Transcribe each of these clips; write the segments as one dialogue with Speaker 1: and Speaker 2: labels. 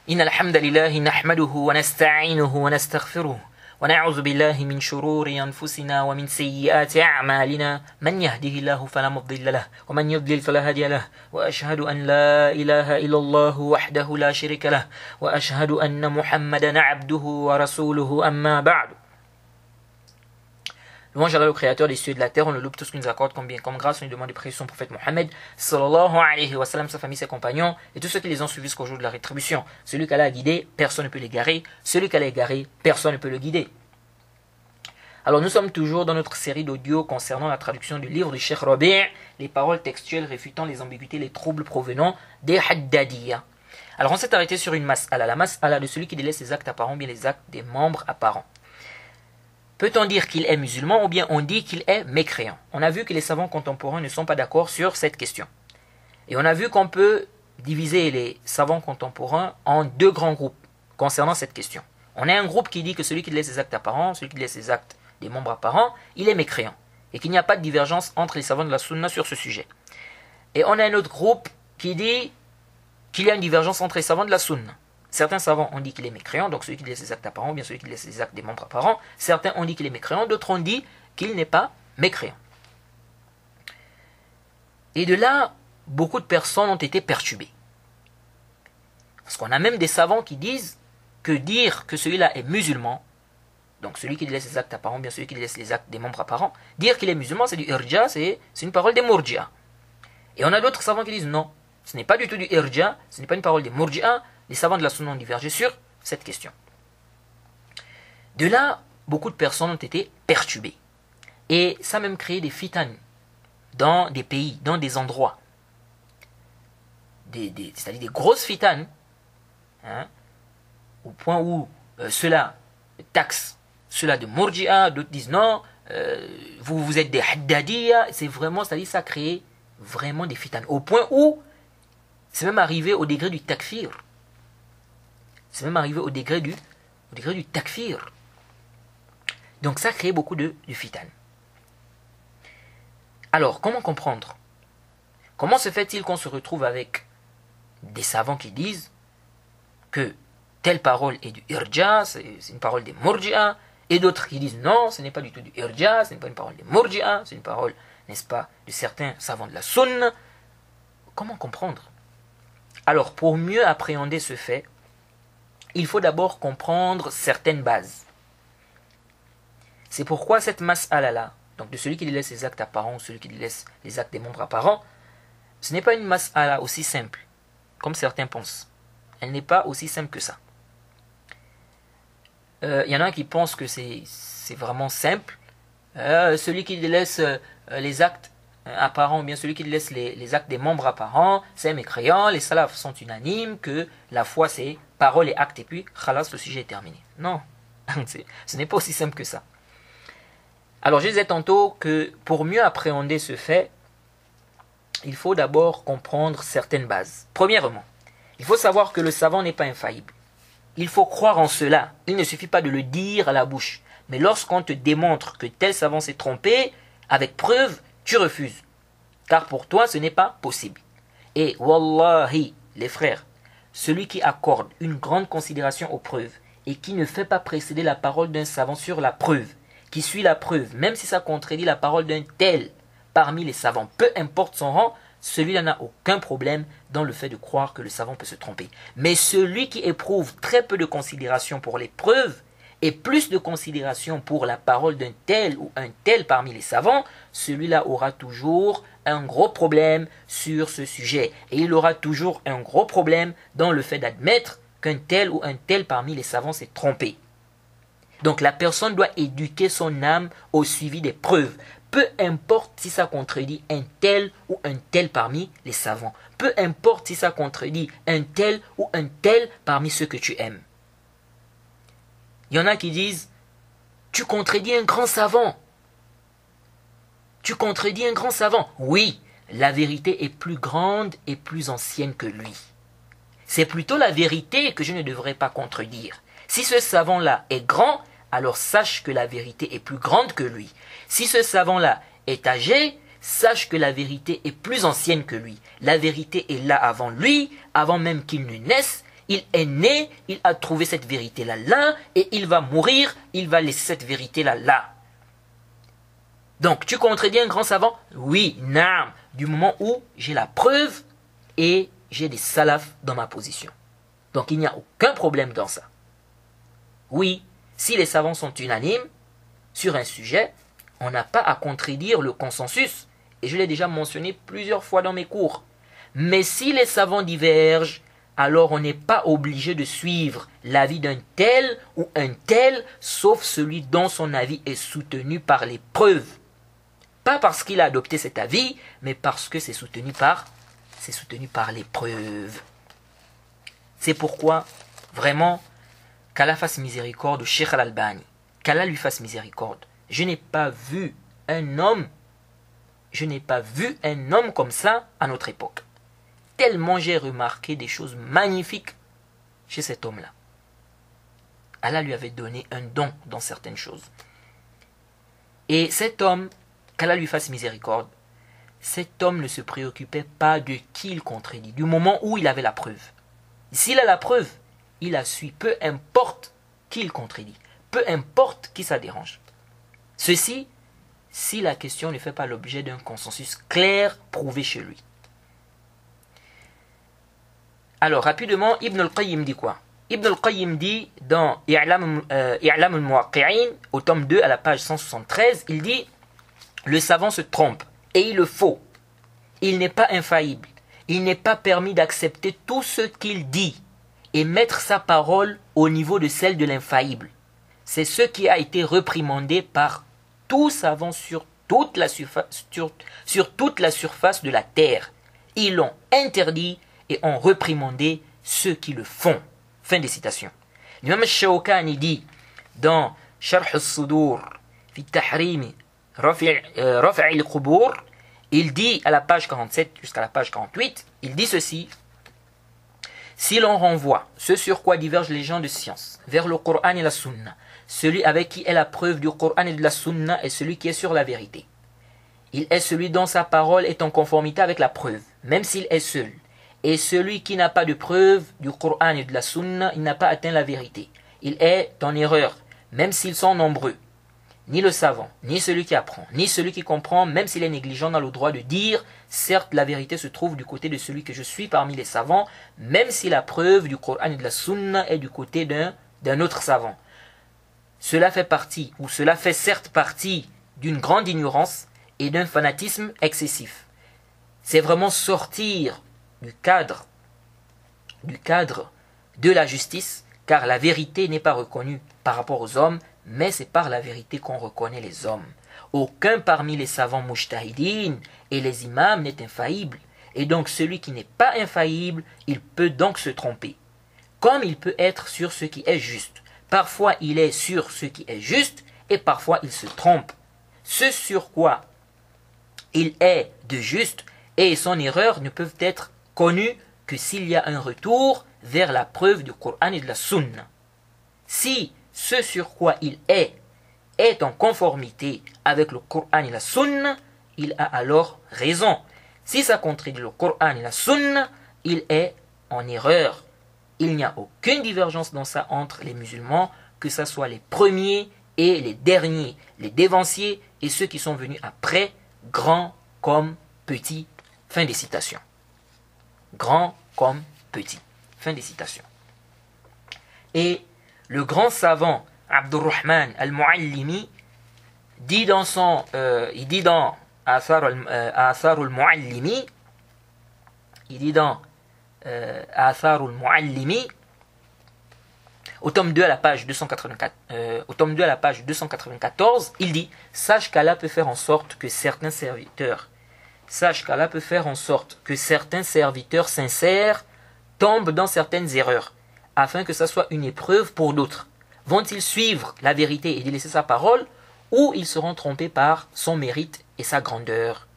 Speaker 1: إن الحمد لله نحمده ونستعينه ونستغفره ونعوذ بالله من شرور أنفسنا ومن سيئات أعمالنا من يهده الله فلا مضل له ومن يضلل فلا هادي له وأشهد أن لا إله إلا الله وحده لا شريك له وأشهد أن محمدا عبده ورسوله أما بعد. Louange à Allah, le créateur des cieux et de la terre, on le loue tout ce qu'il nous accorde comme bien, comme grâce, on lui demande de prier son prophète Mohammed, sallallahu alayhi wa sallam, sa famille, ses compagnons, et tous ceux qui les ont suivis jusqu'au jour de la rétribution. Celui qu'Allah a guidé, personne ne peut l'égarer. Celui qu'Allah a égaré, personne ne peut le guider. Alors nous sommes toujours dans notre série d'audio concernant la traduction du livre de Cheikh Rabi', les paroles textuelles réfutant les ambiguïtés, les troubles provenant des Haddadiyya. Alors on s'est arrêté sur une mas'ala, la mas'ala de celui qui délaisse ses actes apparents, bien les actes des membres apparents. Peut-on dire qu'il est musulman ou bien on dit qu'il est mécréant? On a vu que les savants contemporains ne sont pas d'accord sur cette question. Et on a vu qu'on peut diviser les savants contemporains en deux grands groupes concernant cette question. On a un groupe qui dit que celui qui délaisse ses actes apparents, celui qui délaisse ses actes des membres apparents, il est mécréant. Et qu'il n'y a pas de divergence entre les savants de la sunna sur ce sujet. Et on a un autre groupe qui dit qu'il y a une divergence entre les savants de la sunna. Certains savants ont dit qu'il est mécréant, donc celui qui laisse ses actes apparents, ou bien celui qui laisse ses actes des membres apparents. Certains ont dit qu'il est mécréant, d'autres ont dit qu'il n'est pas mécréant. Et de là, beaucoup de personnes ont été perturbées. Parce qu'on a même des savants qui disent que dire que celui-là est musulman, donc celui qui laisse ses actes apparents, bien celui qui laisse les actes des membres apparents, dire qu'il est musulman, c'est du irja, c'est une parole des murji'a. Et on a d'autres savants qui disent non, ce n'est pas du tout du irja, ce n'est pas une parole des murji'a. Les savants de la sunna ont divergé sur cette question. De là, beaucoup de personnes ont été perturbées. Et ça a même créé des fitanes dans des pays, dans des endroits. C'est-à-dire des grosses fitanes, au point où ceux-là taxent ceux-là de murji'a, d'autres disent non, vous êtes des haddadiyya. C'est vraiment, c'est-à-dire ça a créé vraiment des fitanes. Au point où c'est même arrivé au degré du takfir. C'est même arrivé au degré du takfir. Donc ça a créé beaucoup de fitan. Alors, comment comprendre? Comment se fait-il qu'on se retrouve avec des savants qui disent que telle parole est du irja, c'est une parole des murji'a, et d'autres qui disent non, ce n'est pas du tout du irja, ce n'est pas une parole des murji'a, c'est une parole, n'est-ce pas, de certains savants de la sunna. Comment comprendre? Alors, pour mieux appréhender ce fait, il faut d'abord comprendre certaines bases. C'est pourquoi cette mas'ala-là, donc de celui qui laisse ses actes apparents ou celui qui laisse les actes des membres apparents, ce n'est pas une mas'ala aussi simple, comme certains pensent. Elle n'est pas aussi simple que ça. Il y en a qui pensent que c'est vraiment simple. Celui qui laisse les actes apparent, ou bien celui qui laisse les actes des membres apparents, c'est mécréant. Les salafs sont unanimes que la foi c'est parole et acte, et puis khalas, le sujet est terminé. Non, ce n'est pas aussi simple que ça. Alors je disais tantôt que pour mieux appréhender ce fait, il faut d'abord comprendre certaines bases. Premièrement, il faut savoir que le savant n'est pas infaillible. Il faut croire en cela. Il ne suffit pas de le dire à la bouche. Mais lorsqu'on te démontre que tel savant s'est trompé, avec preuve, tu refuses. Car pour toi, ce n'est pas possible. Et wallahi, les frères, celui qui accorde une grande considération aux preuves et qui ne fait pas précéder la parole d'un savant sur la preuve, qui suit la preuve, même si ça contredit la parole d'un tel parmi les savants, peu importe son rang, celui-là n'a aucun problème dans le fait de croire que le savant peut se tromper. Mais celui qui éprouve très peu de considération pour les preuves et plus de considération pour la parole d'un tel ou un tel parmi les savants, celui-là aura toujours un gros problème sur ce sujet. Et il aura toujours un gros problème dans le fait d'admettre qu'un tel ou un tel parmi les savants s'est trompé. Donc la personne doit éduquer son âme au suivi des preuves. Peu importe si ça contredit un tel ou un tel parmi les savants. Peu importe si ça contredit un tel ou un tel parmi ceux que tu aimes. Il y en a qui disent, tu contredis un grand savant. Tu contredis un grand savant. Oui, la vérité est plus grande et plus ancienne que lui. C'est plutôt la vérité que je ne devrais pas contredire. Si ce savant-là est grand, alors sache que la vérité est plus grande que lui. Si ce savant-là est âgé, sache que la vérité est plus ancienne que lui. La vérité est là avant lui, avant même qu'il ne naisse, Il est né, il a trouvé cette vérité-là là, et il va mourir, il va laisser cette vérité-là là. Donc, tu contredis un grand savant? Oui, naam, du moment où j'ai la preuve et j'ai des salafs dans ma position. Donc, il n'y a aucun problème dans ça. Oui, si les savants sont unanimes sur un sujet, on n'a pas à contredire le consensus. Et je l'ai déjà mentionné plusieurs fois dans mes cours. Mais si les savants divergent, alors on n'est pas obligé de suivre l'avis d'un tel ou un tel, sauf celui dont son avis est soutenu par les preuves. Pas parce qu'il a adopté cet avis, mais parce que c'est soutenu par les preuves. C'est pourquoi, vraiment, qu'Allah fasse miséricorde au Cheikh Al-Albani, qu'Allah lui fasse miséricorde. Je n'ai pas vu un homme comme ça à notre époque. Tellement j'ai remarqué des choses magnifiques chez cet homme-là. Allah lui avait donné un don dans certaines choses. Et cet homme, qu'Allah lui fasse miséricorde, cet homme ne se préoccupait pas de qui il contredit, du moment où il avait la preuve. S'il a la preuve, il la suit, peu importe qui il contredit, peu importe qui ça dérange. Ceci, si la question ne fait pas l'objet d'un consensus clair prouvé chez lui. Alors, rapidement, Ibn al-Qayyim dit quoi? Ibn al-Qayyim dit dans I'lam al-Muwaqqi'in, au tome 2, à la page 173, il dit « Le savant se trompe, et il le faut. Il n'est pas infaillible. Il n'est pas permis d'accepter tout ce qu'il dit et mettre sa parole au niveau de celle de l'infaillible. C'est ce qui a été reprimandé par tout savant sur toute la surface de la terre. Ils l'ont interdit et ont reprimandé ceux qui le font. » Fin des citations. L'imam Shawkani dit dans Sharh al-Sudur fi Tahrim Rafi' al-Qubur, il dit à la page 47 jusqu'à la page 48, il dit ceci: si l'on renvoie ce sur quoi divergent les gens de science vers le Coran et la Sunna, celui avec qui est la preuve du Coran et de la Sunna est celui qui est sur la vérité. Il est celui dont sa parole est en conformité avec la preuve, même s'il est seul. Et celui qui n'a pas de preuve du Coran et de la Sunna, il n'a pas atteint la vérité. Il est en erreur, même s'ils sont nombreux. Ni le savant, ni celui qui apprend, ni celui qui comprend, même s'il est négligent, n'a le droit de dire « Certes, la vérité se trouve du côté de celui que je suis parmi les savants, même si la preuve du Coran et de la Sunna est du côté d'un autre savant. » Cela fait partie, ou cela fait certes partie d'une grande ignorance et d'un fanatisme excessif. C'est vraiment sortir du cadre de la justice, car la vérité n'est pas reconnue par rapport aux hommes, mais c'est par la vérité qu'on reconnaît les hommes. Aucun parmi les savants mujtahidines et les imams n'est infaillible, et donc celui qui n'est pas infaillible, il peut donc se tromper, comme il peut être sur ce qui est juste. Parfois il est sur ce qui est juste, et parfois il se trompe. Ce sur quoi il est de juste et son erreur ne peuvent être connues que s'il y a un retour vers la preuve du Coran et de la Sunna. Si ce sur quoi il est en conformité avec le Coran et la Sunna, il a alors raison. Si ça contredit le Coran et la Sunna, il est en erreur. Il n'y a aucune divergence dans ça entre les musulmans, que ce soit les premiers et les derniers, les dévanciers et ceux qui sont venus après, grands comme petits. Fin des citations. Grand comme petit. Fin des citations. Et le grand savant Abdurrahman al-Muallimi dit dans Athar al-Muallimi, au tome 2 à la page 294, il dit: sache qu'Allah peut faire en sorte que certains serviteurs sincères tombent dans certaines erreurs, afin que ça soit une épreuve pour d'autres. Vont-ils suivre la vérité et délaisser sa parole, ou ils seront trompés par son mérite et sa grandeur?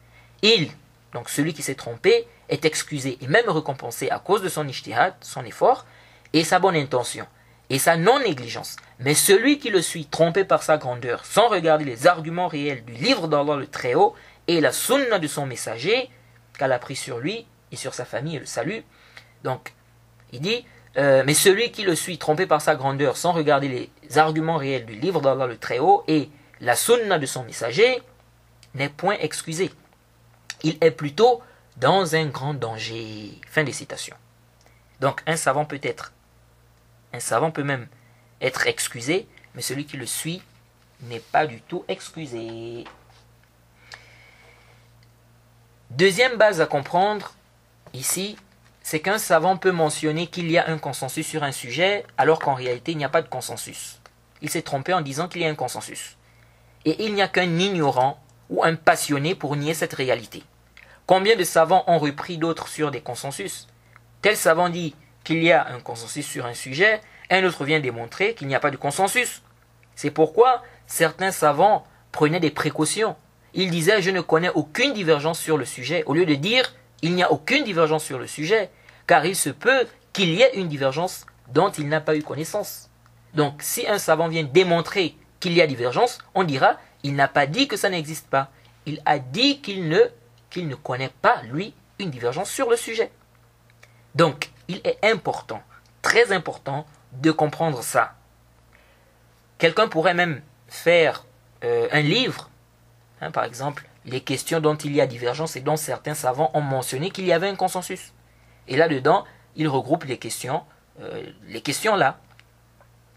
Speaker 1: Donc celui qui s'est trompé, est excusé et même récompensé à cause de son ijtihad, son effort, et sa bonne intention, et sa non-négligence. Mais celui qui le suit, trompé par sa grandeur, sans regarder les arguments réels du livre d'Allah le Très-Haut, et la sunna de son messager, qu'elle a pris sur lui et sur sa famille et le salut. Donc, il dit, Mais celui qui le suit, trompé par sa grandeur, sans regarder les arguments réels du livre d'Allah le Très-Haut et la sunna de son messager, n'est point excusé. Il est plutôt dans un grand danger. Fin des citations. Donc un savant peut même être excusé, mais celui qui le suit n'est pas du tout excusé. Deuxième base à comprendre ici, c'est qu'un savant peut mentionner qu'il y a un consensus sur un sujet, alors qu'en réalité il n'y a pas de consensus. Il s'est trompé en disant qu'il y a un consensus. Et il n'y a qu'un ignorant ou un passionné pour nier cette réalité. Combien de savants ont repris d'autres sur des consensus? Tel savant dit qu'il y a un consensus sur un sujet, un autre vient démontrer qu'il n'y a pas de consensus. C'est pourquoi certains savants prenaient des précautions. Ils disaient « je ne connais aucune divergence sur le sujet », au lieu de dire « il n'y a aucune divergence sur le sujet », car il se peut qu'il y ait une divergence dont il n'a pas eu connaissance. Donc si un savant vient démontrer qu'il y a divergence, on dira « il n'a pas dit que ça n'existe pas ». Il a dit qu'il ne connaît pas, lui, une divergence sur le sujet. Donc, il est important, très important, de comprendre ça. Quelqu'un pourrait même faire un livre, par exemple, les questions dont il y a divergence et dont certains savants ont mentionné qu'il y avait un consensus. Et là-dedans, il regroupe les questions là.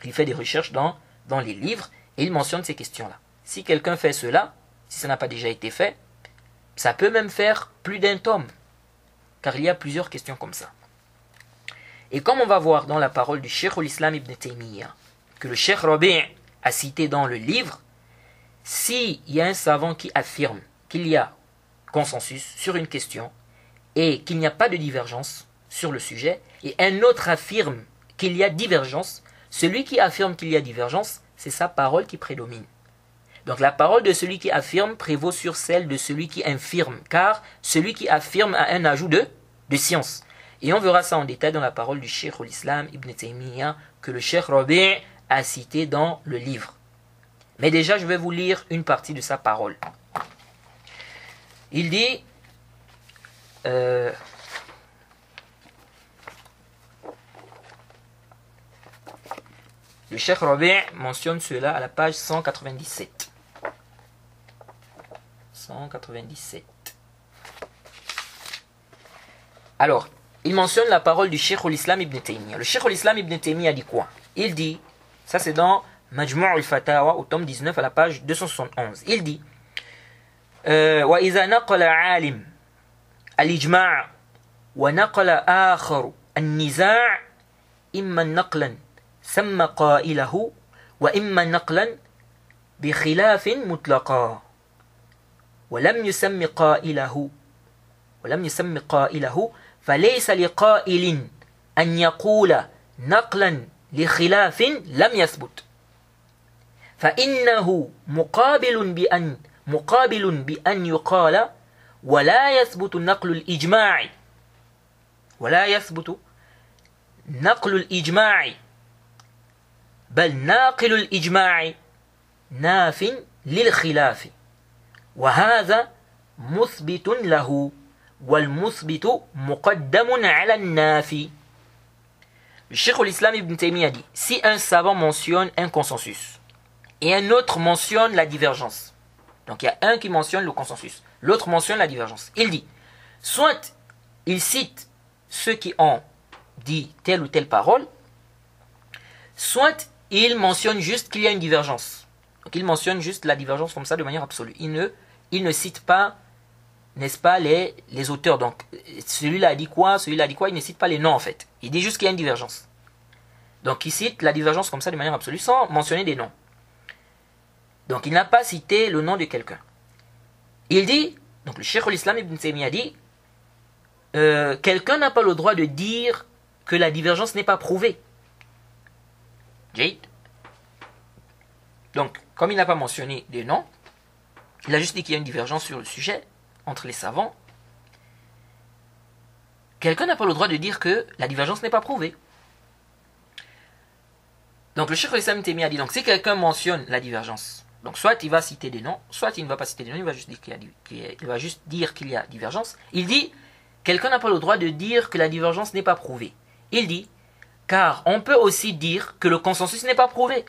Speaker 1: Il fait des recherches dans les livres et il mentionne ces questions-là. Si quelqu'un fait cela, si ça n'a pas déjà été fait, ça peut même faire plus d'un tome, car il y a plusieurs questions comme ça. Et comme on va voir dans la parole du Cheikh al-Islam ibn Taymiyyah, que le Cheikh Rabi' a cité dans le livre, s'il y a un savant qui affirme qu'il y a consensus sur une question et qu'il n'y a pas de divergence sur le sujet, et un autre affirme qu'il y a divergence, celui qui affirme qu'il y a divergence, c'est sa parole qui prédomine. Donc la parole de celui qui affirme prévaut sur celle de celui qui infirme, car celui qui affirme a un ajout de science. Et on verra ça en détail dans la parole du Cheikh al-Islam ibn Taymiyyah que le Cheikh Rabi' a cité dans le livre. Mais déjà, je vais vous lire une partie de sa parole. Il dit le Cheikh Rabi' mentionne cela à la page 197. 197. Alors, il mentionne la parole du Cheikh al-Islam ibn Taymiyyah. Le Cheikh al-Islam ibn Taymiyyah dit quoi? Il dit, ça c'est dans Majmu' al-Fatawa au tome 19 à la page 271. Il dit وإذا نقل عالم الإجماع ونقل آخر النزاع إما نقلا سمى قائله وإما نقلا بخلاف مطلقا ولم يسم قائله فليس لقائل أن يقول نقلا لخلاف لم يثبت فإنه مقابل بأن يقال ولا يثبت نقل الإجماع بل ناقل الإجماع ناف للخلاف وهذا مثبت له والمثبت مقدم على النافي. Le Cheikh al-Islam ibn Taymiyyah dit, si un savant mentionne un consensus et un autre mentionne la divergence, donc il y a un qui mentionne le consensus, l'autre mentionne la divergence, il dit, soit il cite ceux qui ont dit telle ou telle parole, soit il mentionne juste qu'il y a une divergence. Donc il mentionne juste la divergence comme ça de manière absolue. Il ne cite pas, n'est-ce pas, les auteurs. Donc celui-là a dit quoi, il ne cite pas les noms en fait. Il dit juste qu'il y a une divergence. Donc il cite la divergence comme ça de manière absolue sans mentionner des noms. Donc il n'a pas cité le nom de quelqu'un. Il dit, donc le Cheikh al-Islam ibn Taymiyyah dit, quelqu'un n'a pas le droit de dire que la divergence n'est pas prouvée. Jade. Donc, comme il n'a pas mentionné des noms, il a juste dit qu'il y a une divergence sur le sujet entre les savants. Quelqu'un n'a pas le droit de dire que la divergence n'est pas prouvée. Donc le Cheikh al-Islam ibn Taymiyyah dit, donc si quelqu'un mentionne la divergence, donc soit il va citer des noms, soit il ne va pas citer des noms, il va juste dire qu'il y a divergence. Il dit, quelqu'un n'a pas le droit de dire que la divergence n'est pas prouvée. Il dit, car on peut aussi dire que le consensus n'est pas prouvé.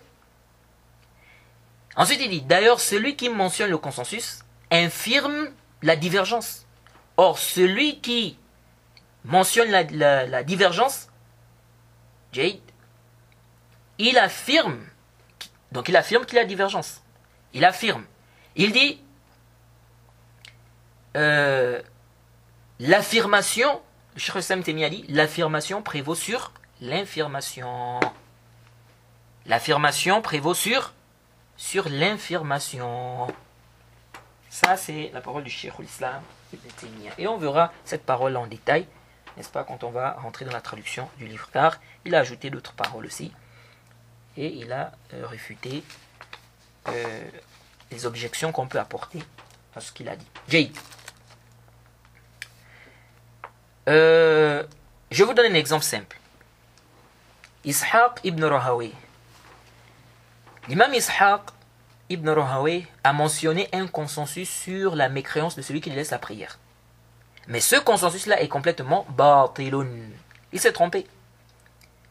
Speaker 1: Ensuite, il dit, d'ailleurs, celui qui mentionne le consensus infirme la divergence. Or, celui qui mentionne la divergence, Jade, il affirme qu'il y a divergence. Il affirme. Il dit, l'affirmation, le Cheikh Islam Taymiyyah dit, l'affirmation prévaut sur l'infirmation. L'affirmation prévaut sur l'infirmation. Ça, c'est la parole du Cheikh Islam Taymiyyah. Et on verra cette parole en détail, n'est-ce pas, quand on va rentrer dans la traduction du livre, car il a ajouté d'autres paroles aussi. Et il a réfuté les objections qu'on peut apporter à ce qu'il a dit. Jade. Je vous donne un exemple simple. Ishaq ibn Rahawayh. L'imam Ishaq ibn Rahawayh a mentionné un consensus sur la mécréance de celui qui laisse la prière. Mais ce consensus-là est complètement batilun. Il s'est trompé.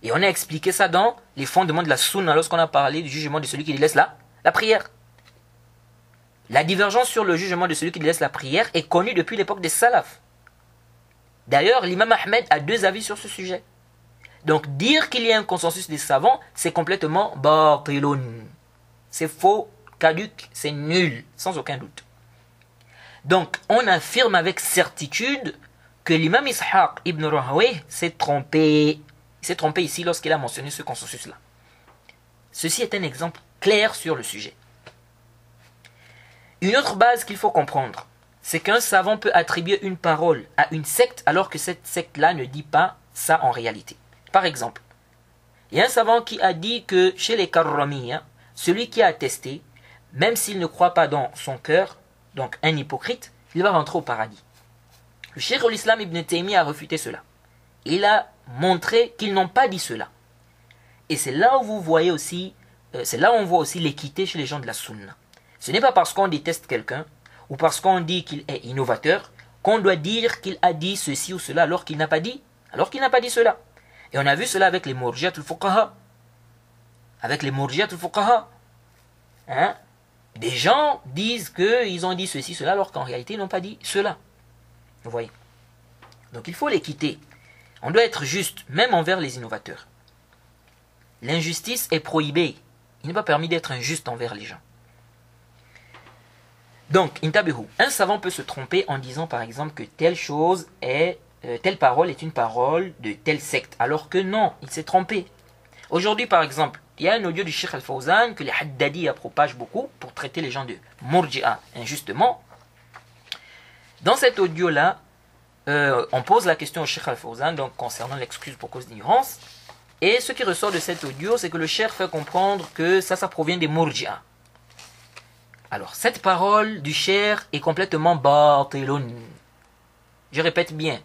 Speaker 1: Et on a expliqué ça dans les fondements de la sunna lorsqu'on a parlé du jugement de celui qui laisse la prière. La divergence sur le jugement de celui qui laisse la prière est connue depuis l'époque des salafs. D'ailleurs, l'imam Ahmed a deux avis sur ce sujet. Donc dire qu'il y a un consensus des savants, c'est complètement batilun. C'est faux, caduc, c'est nul, sans aucun doute. Donc on affirme avec certitude que l'imam Ishaq ibn Rahawayh s'est trompé. Il s'est trompé ici lorsqu'il a mentionné ce consensus-là. Ceci est un exemple clair sur le sujet. Une autre base qu'il faut comprendre, c'est qu'un savant peut attribuer une parole à une secte alors que cette secte-là ne dit pas ça en réalité. Par exemple, il y a un savant qui a dit que chez les Karramiyya, celui qui a attesté, même s'il ne croit pas dans son cœur, donc un hypocrite, il va rentrer au paradis. Le Cheikh al-Islam ibn Taymiyyah a refuté cela. Il a montré qu'ils n'ont pas dit cela. Et c'est là où vous voyez aussi, c'est là où on voit aussi l'équité chez les gens de la sunna. Ce n'est pas parce qu'on déteste quelqu'un ou parce qu'on dit qu'il est innovateur qu'on doit dire qu'il a dit ceci ou cela alors qu'il n'a pas dit cela. Et on a vu cela avec les Murji'at al-Fuqaha. Avec les Murji'at al-Fuqaha. Hein? Des gens disent qu'ils ont dit ceci, cela alors qu'en réalité ils n'ont pas dit cela. Vous voyez. Donc il faut l'équité. On doit être juste, même envers les innovateurs. L'injustice est prohibée. Il n'est pas permis d'être injuste envers les gens. Donc, intabihu, un savant peut se tromper en disant par exemple que telle chose est, telle parole est une parole de telle secte, alors que non, il s'est trompé. Aujourd'hui par exemple, il y a un audio du Cheikh Al-Fawzan que les Haddadiyya propagent beaucoup pour traiter les gens de Murji'a injustement. Dans cet audio-là, on pose la question au Cheikh Al-Fawzan donc concernant l'excuse pour cause d'ignorance. Et ce qui ressort de cet audio, c'est que le Cheikh fait comprendre que ça provient des Murji'a. Alors, cette parole du Cheikh est complètement batilun. Je répète bien,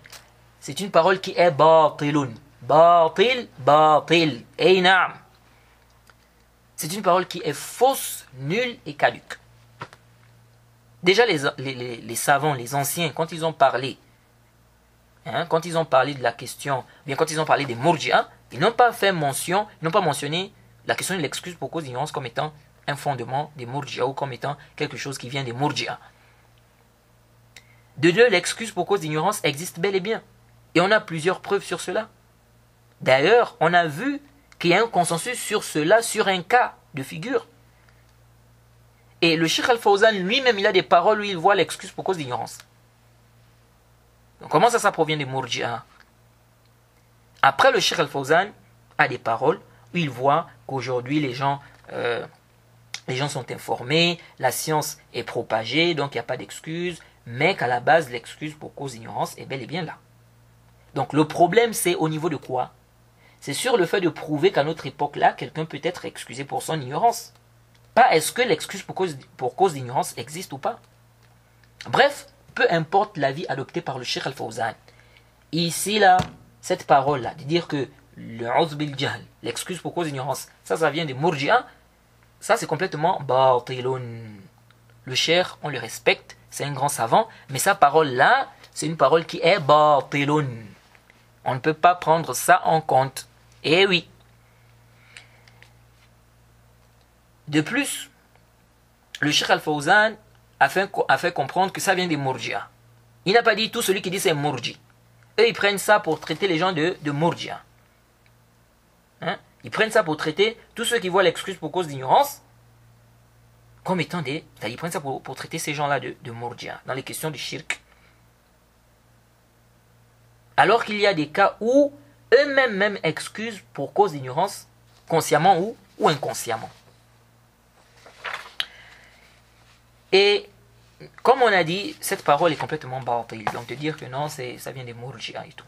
Speaker 1: c'est une parole qui est batilun. Batil. Ey na'am. C'est une parole qui est fausse, nulle et caduque. Déjà, les savants, les anciens, quand ils ont parlé, quand ils ont parlé de la question, bien quand ils ont parlé des Murji'a, ils n'ont pas mentionné la question de l'excuse pour cause d'ignorance comme étant un fondement des Murji'a ou comme étant quelque chose qui vient des Murji'a. De deux, l'excuse pour cause d'ignorance existe bel et bien. Et on a plusieurs preuves sur cela. D'ailleurs, on a vu qu'il y a un consensus sur cela, sur un cas de figure. Et le Cheikh Al-Fawzan lui-même, il a des paroles où il voit l'excuse pour cause d'ignorance. Donc comment ça provient des Murji'a? Après, le Cheikh Al-Fawzan a des paroles où il voit qu'aujourd'hui les gens sont informés, la science est propagée, donc il n'y a pas d'excuse, mais qu'à la base, l'excuse pour cause d'ignorance est bel et bien là. Donc le problème, c'est au niveau de quoi? C'est sur le fait de prouver qu'à notre époque-là, quelqu'un peut être excusé pour son ignorance. Pas est-ce que l'excuse pour cause d'ignorance existe ou pas. Bref, peu importe l'avis adopté par le Cheikh Al-Fawzan. Ici, là, cette parole-là, de dire que l'excuse pour cause d'ignorance, ça vient des Murji'a, ça c'est complètement batilun. Le Cheikh, on le respecte, c'est un grand savant, mais sa parole-là, c'est une parole qui est batilun. On ne peut pas prendre ça en compte. Et oui. De plus, le Cheikh Al-Fawzan a fait comprendre que ça vient des Murji'a. Il n'a pas dit tout celui qui dit c'est Murji. Eux, ils prennent ça pour traiter les gens de Murji'a. Hein? Ils prennent ça pour traiter tous ceux qui voient l'excuse pour cause d'ignorance comme étant des... Ils prennent ça pour traiter ces gens-là de Murji'a dans les questions du shirk. Alors qu'il y a des cas où eux-mêmes même excusent pour cause d'ignorance, consciemment ou inconsciemment. Et comme on a dit, cette parole est complètement batil. Donc de dire que non, ça vient des Murji'a et tout.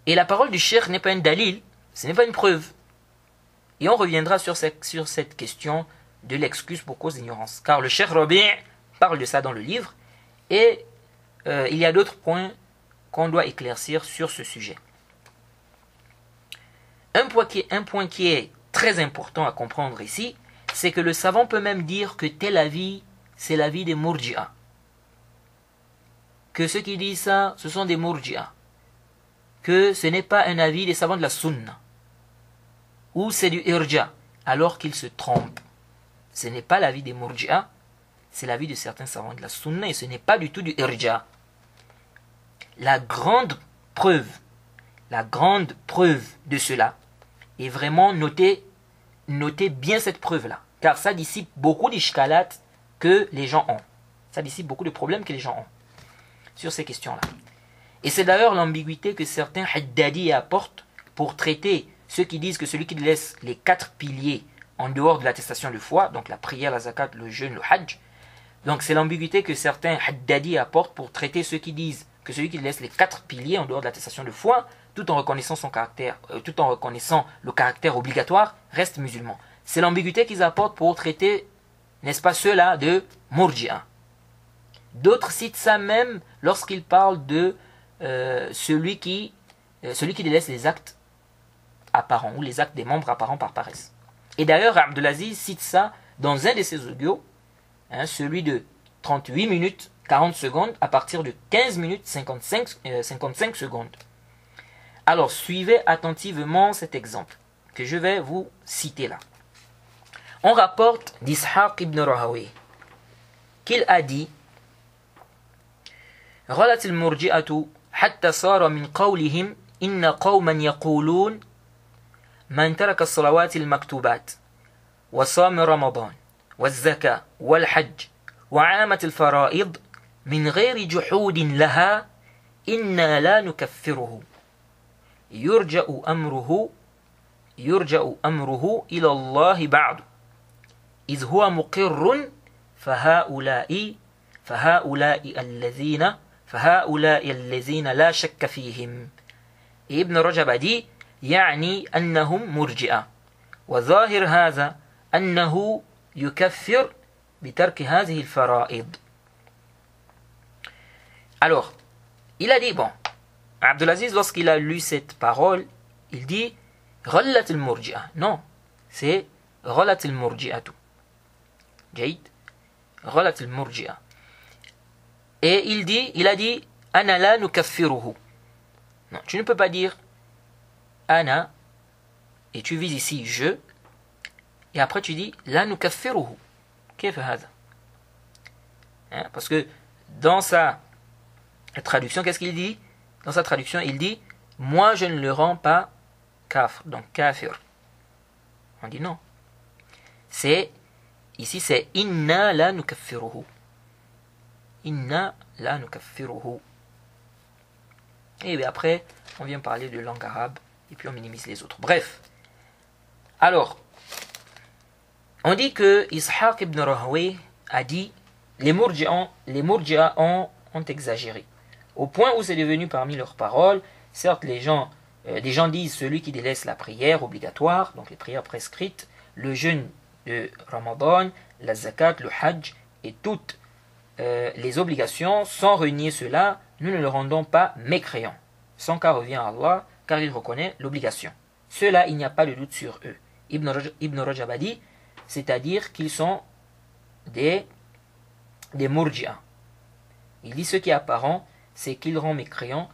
Speaker 1: Et la parole du cheikh n'est pas un dalil, ce n'est pas une preuve. Et on reviendra sur cette question de l'excuse pour cause d'ignorance. Car le cheikh Rabi' parle de ça dans le livre. Et il y a d'autres points qu'on doit éclaircir sur ce sujet. Un point qui est très important à comprendre ici, c'est que le savant peut même dire que tel avis, c'est l'avis des Murji'a. Que ceux qui disent ça, ce sont des Murji'a. Que ce n'est pas un avis des savants de la Sunna. Ou c'est du Irja, alors qu'ils se trompent. Ce n'est pas l'avis des Murji'a, c'est l'avis de certains savants de la Sunna et ce n'est pas du tout du Irja. La grande preuve de cela est vraiment notez bien cette preuve-là. Car ça dissipe beaucoup d'ishkalat que les gens ont. Ça dissipe beaucoup de problèmes que les gens ont sur ces questions-là. Et c'est d'ailleurs l'ambiguïté que certains Haddadi apportent pour traiter ceux qui disent que celui qui laisse les 4 piliers en dehors de l'attestation de foi, donc la prière, la zakat, le jeûne, le hajj. Donc c'est l'ambiguïté que certains Haddadi apportent pour traiter ceux qui disent que celui qui laisse les 4 piliers en dehors de l'attestation de foi, tout en reconnaissant le caractère obligatoire, reste musulman. C'est l'ambiguïté qu'ils apportent pour traiter, n'est-ce pas, ceux-là de Murji'a. D'autres citent ça même lorsqu'ils parlent de celui qui délaisse les actes apparents ou les actes des membres apparents par paresse. Et d'ailleurs, Abdelaziz cite ça dans un de ses audios, celui de 38 minutes 40 secondes à partir de 15 minutes 55 secondes. Alors, suivez attentivement cet exemple que je vais vous citer là. On rapporte d'Ishaq ibn Rahawi qu'il a dit غلت المرجئة حتى صار من قولهم إن قوما يقولون من ترك الصلوات المكتوبات وصام رمضان والزكاة والحج وعامة الفرائض من غير جحود لها إنا لا نكفره يرجأ أمره إلى الله بعد إذ هو مقر فهؤلاء الذين لا شك فيهم. ابن رجب dit يعني أنهم مرجئة وظاهر هذا أنه يكفر بترك هذه الفرائض. Alors, il a dit, bon, Abdelaziz, lorsqu'il a lu cette parole, il dit غلت المرجئة. Non, c'est غلت المرجئة. جيد غلت المرجئة. Et il a dit أنا لا نكفره. Non, tu ne peux pas dire أنا et tu vises ici je et après tu dis لا نكفره. كيف هذا? Parce que dans sa traduction, qu'est-ce qu'il dit? Dans sa traduction, il dit moi je ne le rends pas kafir, donc kafir. On dit non. Ici c'est inna la nukaffiruhu. Inna la nukaffiruhu. Et bien après, on vient parler de langue arabe et puis on minimise les autres. Bref. Alors, on dit que Ishaq ibn Rahawi a dit les Murji'a ont exagéré. Au point où c'est devenu parmi leurs paroles, certes des gens disent celui qui délaisse la prière obligatoire, donc les prières prescrites, le jeûne de Ramadan, la zakat, le hajj et toutes les obligations, sans renier cela, nous ne le rendons pas mécréant. Son cas revient à Allah, car il reconnaît l'obligation. Ceux-là, il n'y a pas de doute sur eux. Ibn Rajab a dit, c'est-à-dire qu'ils sont des Murji'a. Il dit ce qui est apparent, c'est qu'il rend mécréant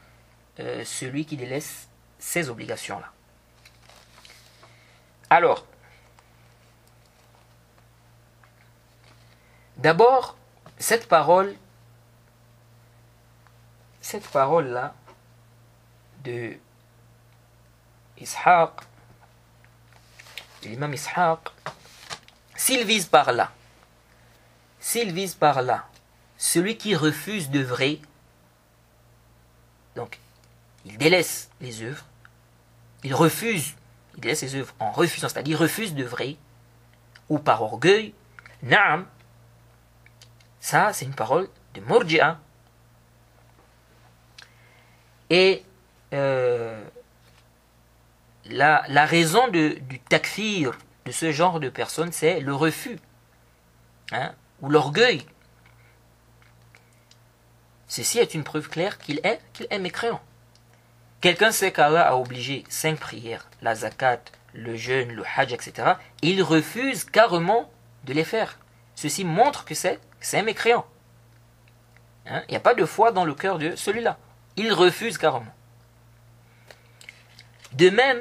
Speaker 1: celui qui délaisse ces obligations-là. Alors, d'abord, cette parole-là de Ishaq, de l'imam Ishaq, s'il vise par là, celui qui refuse d'œuvrer, donc il délaisse les œuvres, il délaisse les œuvres en refusant, c'est-à-dire il refuse d'œuvrer, ou par orgueil, na'am, ça c'est une parole de Murji'a. Et la raison du takfir de ce genre de personnes, c'est le refus, ou l'orgueil. Ceci est une preuve claire qu'il est mécréant. Quelqu'un sait qu'Allah a obligé 5 prières, la zakat, le jeûne, le hajj, etc. Et il refuse carrément de les faire. Ceci montre que c'est un mécréant. Il n'y a pas de foi dans le cœur de celui-là. Il refuse carrément. De même,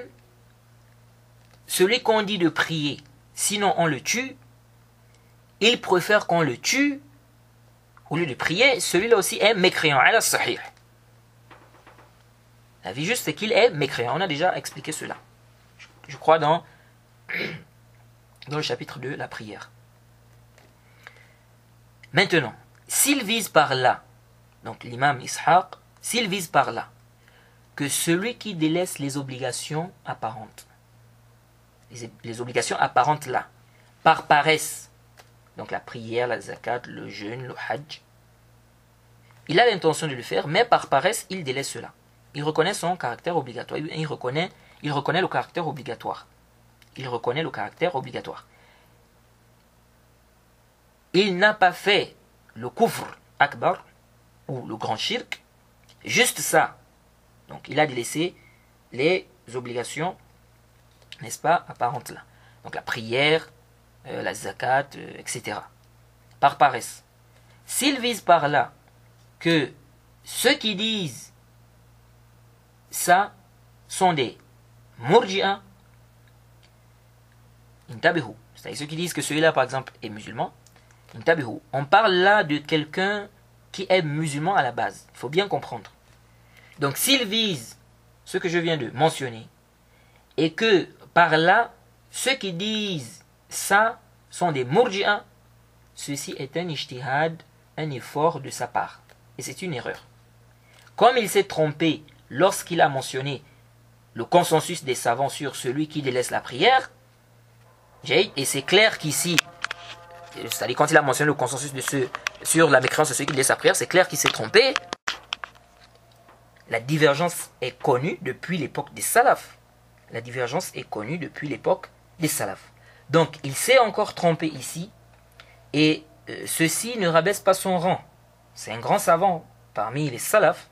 Speaker 1: celui qu'on dit de prier, sinon on le tue, il préfère qu'on le tue au lieu de prier, celui-là aussi est mécréant. Ala sahih. La vie juste, c'est qu'il est mécréant. On a déjà expliqué cela. Je crois dans le chapitre de la prière. Maintenant, s'il vise par là, donc l'imam Ishaq, s'il vise par là, que celui qui délaisse les obligations apparentes, les obligations apparentes là, par paresse, donc la prière, la zakat, le jeûne, le hajj, il a l'intention de le faire, mais par paresse, il délaisse cela. Il reconnaît son caractère obligatoire. Il reconnaît le caractère obligatoire. Il reconnaît le caractère obligatoire. Il n'a pas fait le kufr akbar, ou le grand shirk, juste ça. Donc il a délaissé les obligations, n'est-ce pas, apparentes là. Donc la prière, la zakat, etc. Par paresse. S'il vise par là que ceux qui disent ça sont des murji'a, intabihu, c'est-à-dire ceux qui disent que celui-là par exemple est musulman, intabihu, on parle là de quelqu'un qui est musulman à la base, il faut bien comprendre. Donc s'il vise ce que je viens de mentionner, et que par là, ceux qui disent ça sont des murji'a, ceci est un ijtihad, un effort de sa part. Et c'est une erreur. Comme il s'est trompé lorsqu'il a mentionné le consensus des savants sur celui qui délaisse la prière, et c'est clair qu'ici, c'est-à-dire quand il a mentionné le consensus sur la mécréance de celui qui délaisse la prière, c'est clair qu'il s'est trompé. La divergence est connue depuis l'époque des salafs. La divergence est connue depuis l'époque des salafs. Donc il s'est encore trompé ici, et ceci ne rabaisse pas son rang. C'est un grand savant parmi les salafs,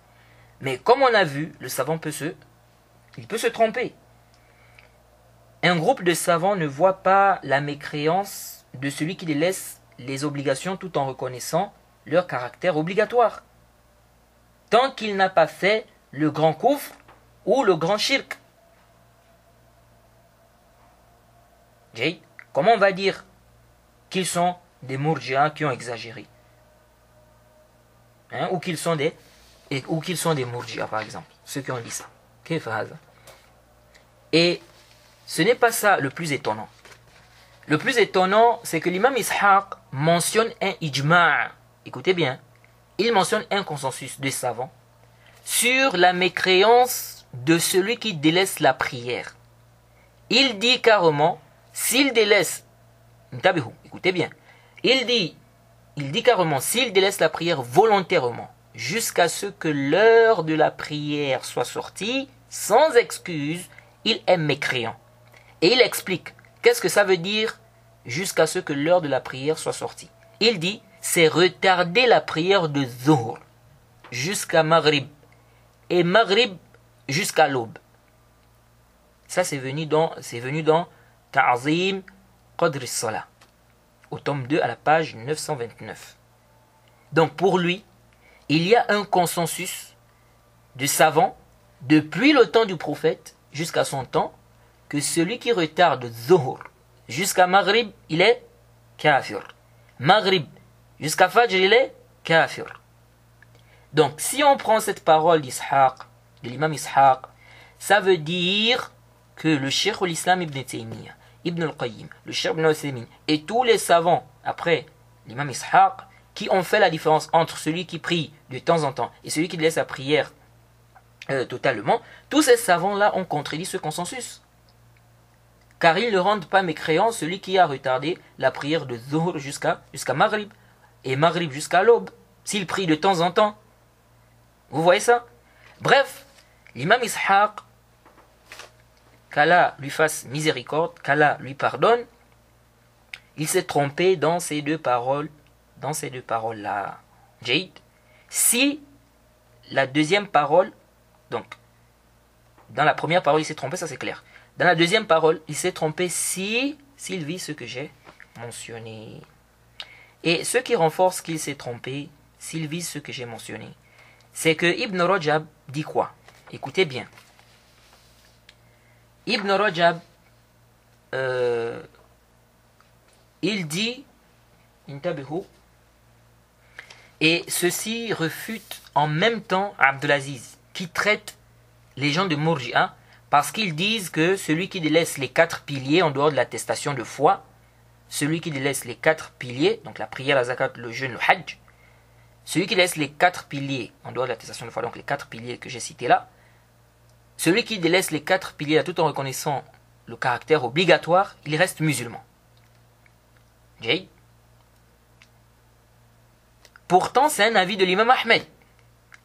Speaker 1: mais comme on a vu, le savant peut se tromper. Un groupe de savants ne voit pas la mécréance de celui qui délaisse les obligations tout en reconnaissant leur caractère obligatoire, tant qu'il n'a pas fait le grand kufr ou le grand shirk. Comment on va dire qu'ils sont des murji'a qui ont exagéré, ou qu'ils sont des murji'a par exemple, ceux qui ont dit ça. Et ce n'est pas ça le plus étonnant. Le plus étonnant, c'est que l'imam Ishaq mentionne un ijma'. Écoutez bien, il mentionne un consensus des savants sur la mécréance de celui qui délaisse la prière. Il dit carrément, s'il délaisse, écoutez bien, il dit carrément, s'il délaisse la prière volontairement, jusqu'à ce que l'heure de la prière soit sortie, sans excuse, il est mécréant. Et il explique, qu'est-ce que ça veut dire, jusqu'à ce que l'heure de la prière soit sortie. Il dit, c'est retarder la prière de Zuhr jusqu'à Maghrib, et Maghrib jusqu'à l'aube. Ça c'est venu dans Ta'zim Qadr as-Salah, au tome 2 à la page 929. Donc pour lui, il y a un consensus de savants depuis le temps du prophète jusqu'à son temps, que celui qui retarde Zuhur jusqu'à Maghrib, il est kafir. Maghrib jusqu'à Fajr, il est kafir. Donc, si on prend cette parole d'Ishaq, de l'imam Ishaq, ça veut dire que le Cheikh l'Islam Ibn Taymiyyah, Ibn al-Qayyim, le Cheikh Ibn al-Uthaymeen et tous les savants après l'imam Ishaq qui ont fait la différence entre celui qui prie de temps en temps et celui qui laisse sa prière totalement, tous ces savants-là ont contredit ce consensus. Car ils ne rendent pas mécréant celui qui a retardé la prière de Zuhur jusqu'à Maghrib et Maghrib jusqu'à l'aube, s'il prie de temps en temps. Vous voyez ça? Bref, l'imam Ishaq, qu'Allah lui fasse miséricorde, qu'Allah lui pardonne, il s'est trompé dans ces deux paroles-là. Jade. Si la deuxième parole, donc, dans la première parole, il s'est trompé, ça c'est clair. Dans la deuxième parole, il s'est trompé s'il vit ce que j'ai mentionné. Et ce qui renforce qu'il s'est trompé, s'il vit ce que j'ai mentionné, c'est que Ibn Rajab dit quoi? Écoutez bien. Ibn Rajab, il dit, et ceci refute en même temps Abdelaziz, qui traite les gens de Murji'a, parce qu'ils disent que celui qui délaisse les 4 piliers en dehors de l'attestation de foi, celui qui délaisse les 4 piliers, donc la prière, la zakat, le jeûne, le hajj, celui qui laisse les 4 piliers en dehors de l'attestation de foi, donc les 4 piliers que j'ai cités là, celui qui délaisse les 4 piliers là, tout en reconnaissant le caractère obligatoire, il reste musulman. Jay. Pourtant, c'est un avis de l'imam Ahmed.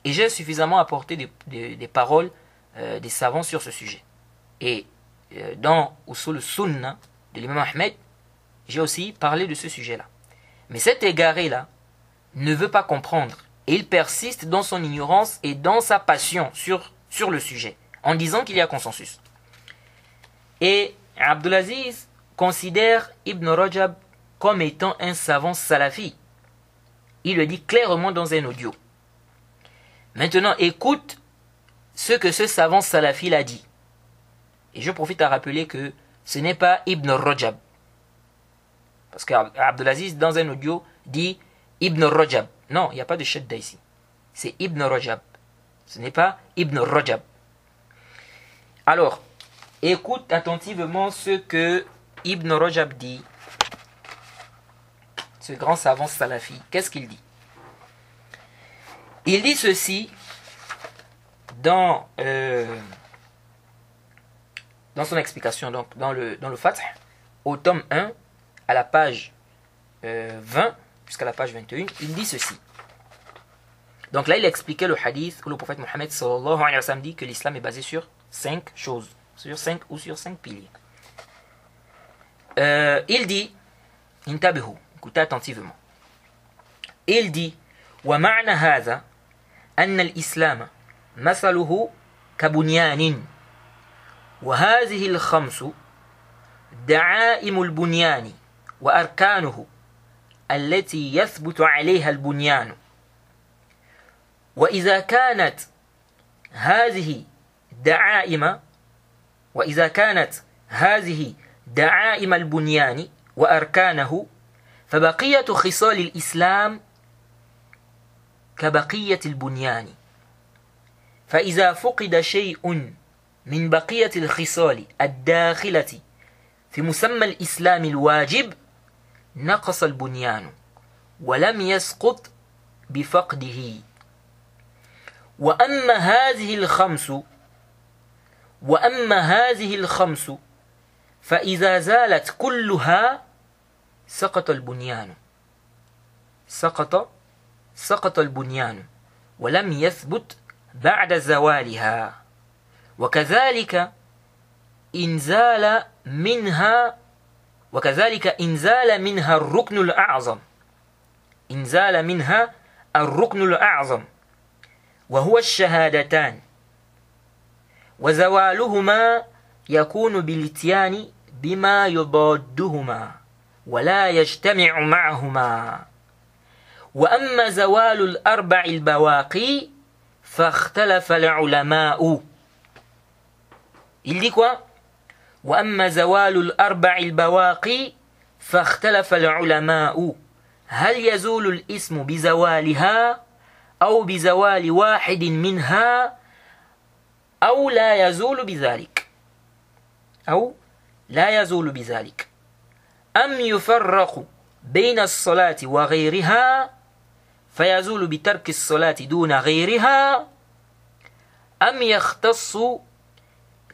Speaker 1: Et j'ai suffisamment apporté des paroles des savants sur ce sujet. Et dans Usul Sunnah de l'imam Ahmed, j'ai aussi parlé de ce sujet-là. Mais cet égaré-là ne veut pas comprendre. Et il persiste dans son ignorance et dans sa passion sur le sujet, en disant qu'il y a consensus. Et Abdelaziz considère Ibn Rajab comme étant un savant salafi. Il le dit clairement dans un audio. Maintenant, écoute ce que ce savant salafi l'a dit. Et je profite à rappeler que ce n'est pas Ibn Rajab. Parce qu'Abdelaziz, dans un audio, dit Ibn Rajab. Non, il n'y a pas de shadda ici. C'est Ibn Rajab. Ce n'est pas Ibn Rajab. Alors, écoute attentivement ce que Ibn Rajab dit. Ce grand savant salafi. Qu'est-ce qu'il dit? Il dit ceci dans son explication, donc dans le Fath, au tome 1, à la page 20 jusqu'à la page 21, il dit ceci. Donc là, il expliquait le hadith où le prophète Mohammed sallallahu alayhi wa sallam dit que l'islam est basé sur 5 choses, sur 5 piliers. Il dit, intabihu, écoutez attentivement. Il dit, wa ma'na hadha anna al-islam مثله كبنيان وهذه الخمس دعائم البنيان وأركانه التي يثبت عليها البنيان وإذا كانت هذه دعائم البنيان وأركانه فبقية خصال الإسلام كبقية البنيان فإذا فقد شيء من بقية الخصال الداخلة في مسمى الإسلام الواجب نقص البنيان ولم يسقط بفقده وأما هذه الخمس فإذا زالت كلها سقط البنيان سقط البنيان ولم يثبت بعد زوالها وكذلك إن زال منها الركن الأعظم وهو الشهادتان وزوالهما يكون بالاتيان بما يضادهما ولا يجتمع معهما وأما زوال الأربع البواقي فاختلف العلماء Il dit quoi? وأما زوال الأربع البواقي فاختلف العلماء هل يزول الاسم بزوالها أو بزوال واحد منها أو لا يزول بذلك أم يفرق بين الصلاة وغيرها فيزول بترك الصلاة دون غيرها أم يختص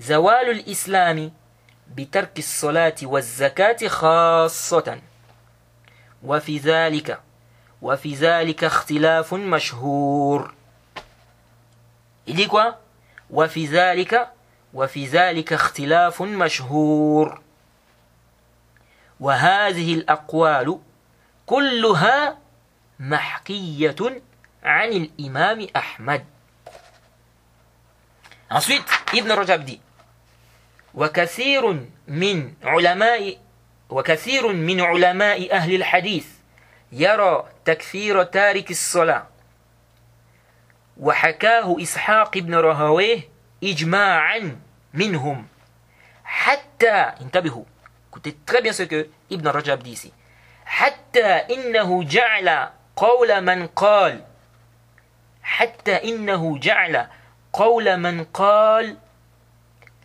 Speaker 1: زوال الإسلام بترك الصلاة والزكاة خاصة وفي ذلك اختلاف مشهور. Il dit quoi? وفي ذلك اختلاف مشهور وهذه الأقوال كلها محكية عن الإمام أحمد. Ensuite, Ibn Rajab dit وكثير من علماء أهل الحديث يرى تكفير تارك الصلاة وحكاه إسحاق بن راهويه إجماعا منهم حتى انتبهوا écoutez très bien ce que Ibn Rajab dit ici حتى إنه جعل قول من قال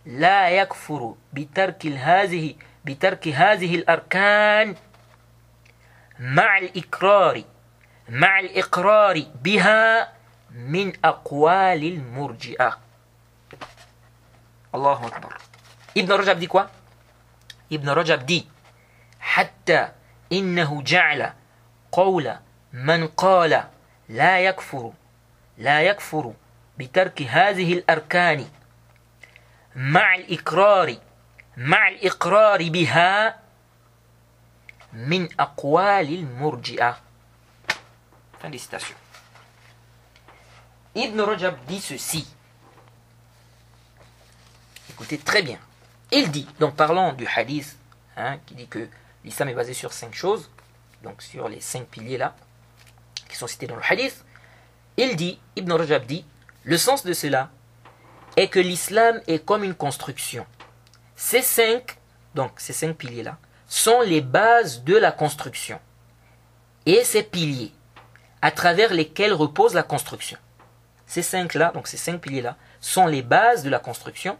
Speaker 1: لا يكفر بترك هذه الأركان مع الإقرار بها من أقوال المرجئة. الله أكبر. Ibn Rajab dit quoi? Ibn Rajab dit حتى إنه جعل قول من قال لا يكفر بترك هذه الأركان مع الإقرار بها من أقوال المرجئة. Fin des citations. Ibn Rajab dit ceci. Écoutez très bien. Il dit, donc parlons du hadith, qui dit que l'islam est basé sur 5 choses, donc sur les 5 piliers là, qui sont cités dans le hadith. Il dit, Ibn Rajab dit, le sens de cela est que l'islam est comme une construction. Ces 5 piliers là, sont les bases de la construction. Et ces piliers, à travers lesquels repose la construction. Ces 5 là, donc ces 5 piliers là, sont les bases de la construction.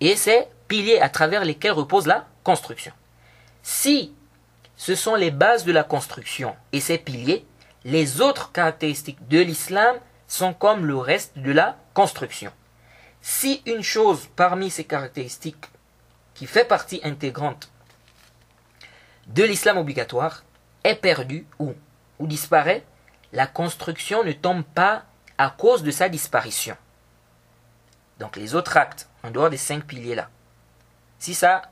Speaker 1: Et ces piliers à travers lesquels repose la construction. Si ce sont les bases de la construction et ces piliers, les autres caractéristiques de l'islam sont comme le reste de la construction. Si une chose parmi ces caractéristiques qui fait partie intégrante de l'islam obligatoire est perdue ou disparaît, la construction ne tombe pas à cause de sa disparition. Donc les autres actes, en dehors des 5 piliers là, si ça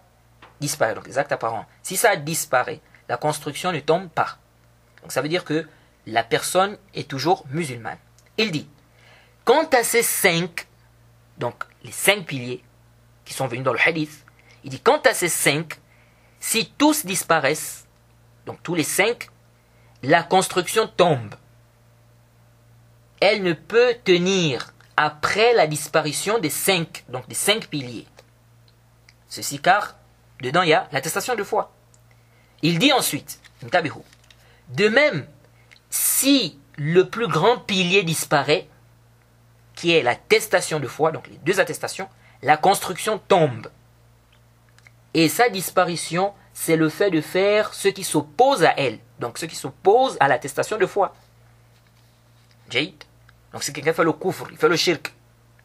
Speaker 1: disparaît, donc les actes apparents, si ça disparaît, la construction ne tombe pas. Donc ça veut dire que la personne est toujours musulmane. Il dit, quant à ces 5, donc les 5 piliers qui sont venus dans le hadith, il dit, quant à ces 5, si tous disparaissent, donc tous les 5, la construction tombe. Elle ne peut tenir après la disparition des 5, donc des 5 piliers. Ceci car, dedans il y a l'attestation de foi. Il dit ensuite, de même, si le plus grand pilier disparaît, qui est l'attestation de foi, donc les 2 attestations, la construction tombe. Et sa disparition, c'est le fait de faire ce qui s'oppose à elle, donc ce qui s'oppose à l'attestation de foi. Jayid. Donc si quelqu'un fait le kufr, il fait le shirk,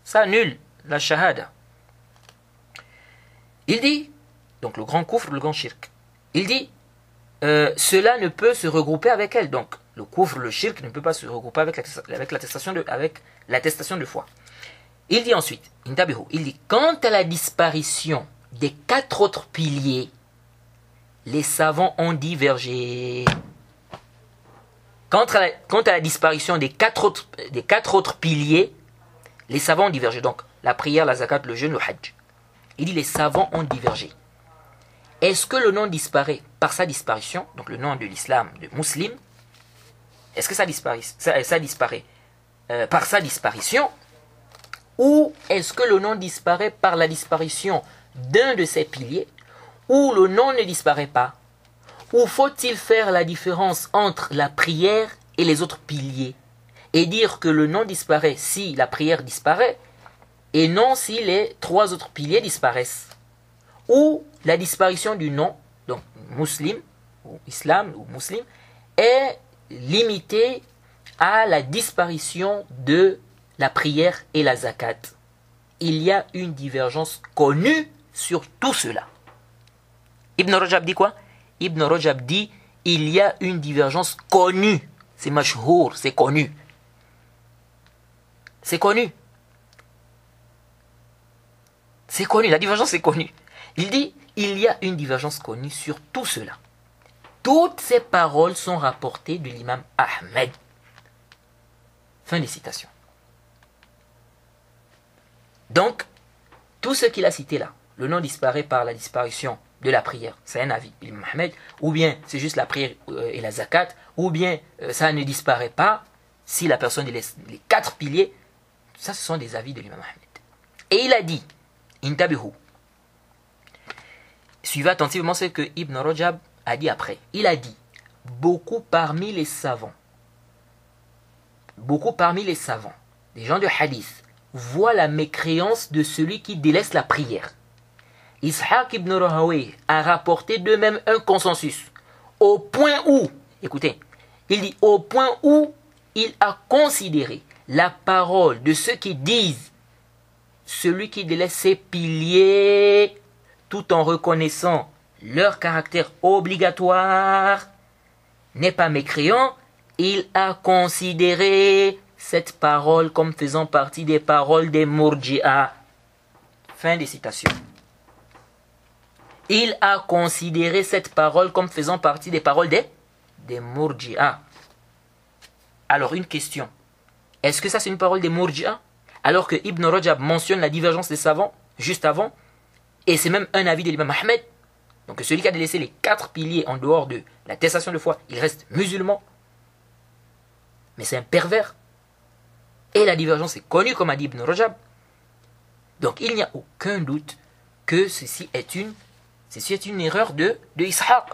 Speaker 1: ça annule la shahada. Il dit, donc le grand kufr, le grand shirk, il dit, cela ne peut se regrouper avec elle. Donc le kufr, le shirk ne peut pas se regrouper avec l'attestation de foi. Il dit ensuite, il dit, quant à la disparition des 4 autres piliers, les savants ont divergé. Quant à la disparition des 4 autres piliers, les savants ont divergé. Donc, la prière, la zakat, le jeûne, le hajj. Il dit, les savants ont divergé. Est-ce que le nom disparaît par sa disparition, donc le nom de l'islam, de musulman, est-ce que ça disparaît par sa disparition, Ou est-ce que le nom disparaît par la disparition d'un de ces piliers, ou le nom ne disparaît pas? Ou faut-il faire la différence entre la prière et les autres piliers et dire que le nom disparaît si la prière disparaît et non si les trois autres piliers disparaissent? Ou la disparition du nom, donc muslim, ou islam, ou muslim, est limitée à la disparition de la prière et la zakat. Il y a une divergence connue sur tout cela. Ibn Rajab dit quoi? Ibn Rajab dit il y a une divergence connue. C'est mashhour, c'est connu. C'est connu. C'est connu, la divergence est connue. Il dit il y a une divergence connue sur tout cela. Toutes ces paroles sont rapportées de l'imam Ahmed. Fin des citations. Donc, tout ce qu'il a cité là, le nom disparaît par la disparition de la prière, c'est un avis, l'imam Ahmed, ou bien c'est juste la prière et la zakat, ou bien ça ne disparaît pas si la personne laisse les quatre piliers. Ça, ce sont des avis de l'imam Ahmed. Et il a dit, intabihu, suivez attentivement ce que Ibn Rajab a dit après. Il a dit, beaucoup parmi les savants, des gens de hadith, voient la mécréance de celui qui délaisse la prière. Ishaq ibn Rahawayh a rapporté d'eux-mêmes un consensus, au point où, écoutez, il dit au point où il a considéré la parole de ceux qui disent celui qui délaisse ses piliers tout en reconnaissant leur caractère obligatoire n'est pas mécréant. Il a considéré cette parole comme faisant partie des paroles des Murji'a. Fin des citations. Il a considéré cette parole comme faisant partie des paroles des Murji'a. Alors une question. Est-ce que ça c'est une parole des Murji'a? Alors que Ibn Rajab mentionne la divergence des savants juste avant. Et c'est même un avis de l'imam Ahmed. Donc celui qui a délaissé les quatre piliers en dehors de l'attestation de foi, il reste musulman. Mais c'est un pervers. Et la divergence est connue comme a dit Ibn Rajab. Donc il n'y a aucun doute que ceci est une erreur de Ishaq.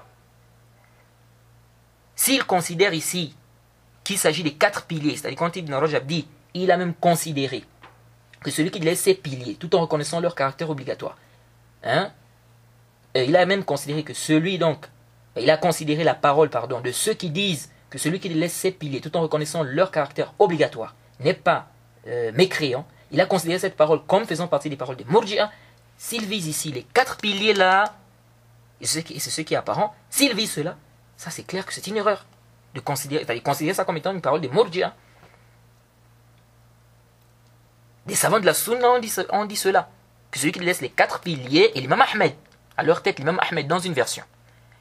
Speaker 1: S'il considère ici qu'il s'agit des quatre piliers, c'est-à-dire quand Ibn Rajab dit, il a même considéré que celui qui laisse ses piliers, tout en reconnaissant leur caractère obligatoire, il a même considéré que il a considéré la parole, de ceux qui disent que celui qui laisse ses piliers, tout en reconnaissant leur caractère obligatoire, n'est pas mécréant. Il a considéré cette parole comme faisant partie des paroles des Murji'a. S'il vise ici les quatre piliers là, et c'est ce qui est apparent, s'il vise cela, ça c'est clair que c'est une erreur de considérer ça comme étant une parole des Murji'a. Des savants de la Sunna ont dit cela, que celui qui laisse les quatre piliers, et l'imam Ahmed, à leur tête l'imam Ahmed dans une version,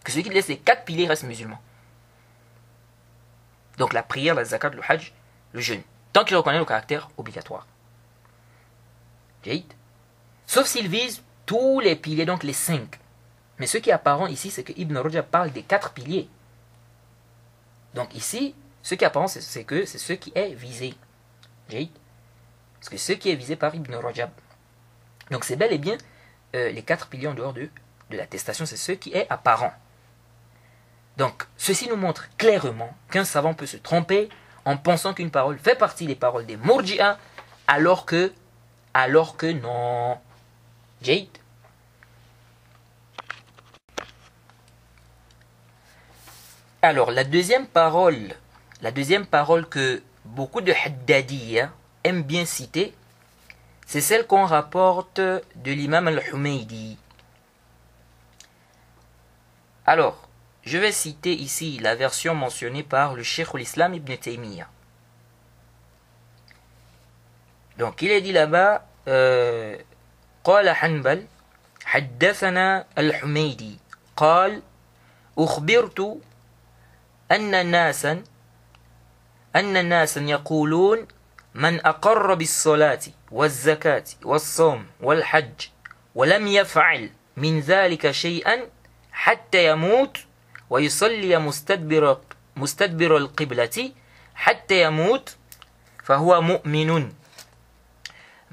Speaker 1: que celui qui laisse les quatre piliers reste musulman. Donc la prière, la zakat, le hajj, le jeûne, tant qu'il reconnaît le caractère obligatoire. Sauf s'il vise tous les piliers, donc les 5. Mais ce qui est apparent ici, c'est que Ibn Rajab parle des 4 piliers. Donc ici, ce qui est apparent, c'est que c'est ce qui est visé. Parce que ce qui est visé par Ibn Rajab. Donc c'est bel et bien les 4 piliers en dehors de l'attestation, c'est ce qui est apparent. Donc ceci nous montre clairement qu'un savant peut se tromper en pensant qu'une parole fait partie des paroles des Murji'a, alors que non. Jade. Alors la deuxième parole que beaucoup de Haddadiyya aiment bien citer, c'est celle qu'on rapporte de l'imam al-Humaydi. Alors, je vais citer ici la version mentionnée par le Cheikh al-Islam ibn Taymiyyah. Donc il est dit là-bas, قال حنبل حدثنا الحميدي قال أخبرت أن ناسا يقولون من أقر بالصلاة والزكاة والصوم والحج ولم يفعل من ذلك شيئا حتى يموت ويصلي مستدبر القبلة حتى يموت فهو مؤمن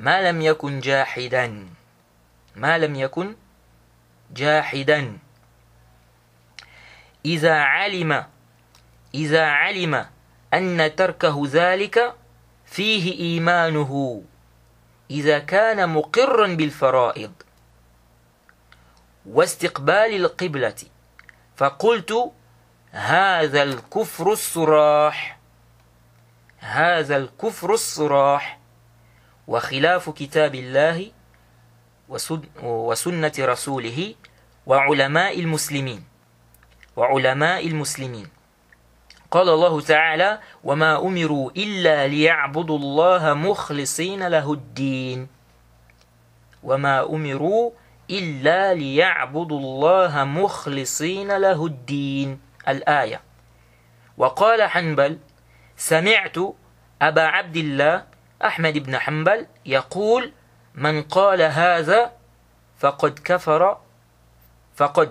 Speaker 1: ما لم يكن جاحدا ما لم يكن جاحدا إذا علم أن تركه ذلك فيه إيمانه إذا كان مقرا بالفرائض واستقبال القبلة فقلت هذا الكفر الصراح وخلاف كتاب الله وسنة رسوله وعلماء المسلمين قال الله تعالى وما أمروا إلا ليعبدوا الله مخلصين له الدين وما أمروا إلا ليعبدوا الله مخلصين له الدين الآية. وقال حنبل سمعت أبا عبد الله أحمد بن حنبل يقول من قال هذا فقد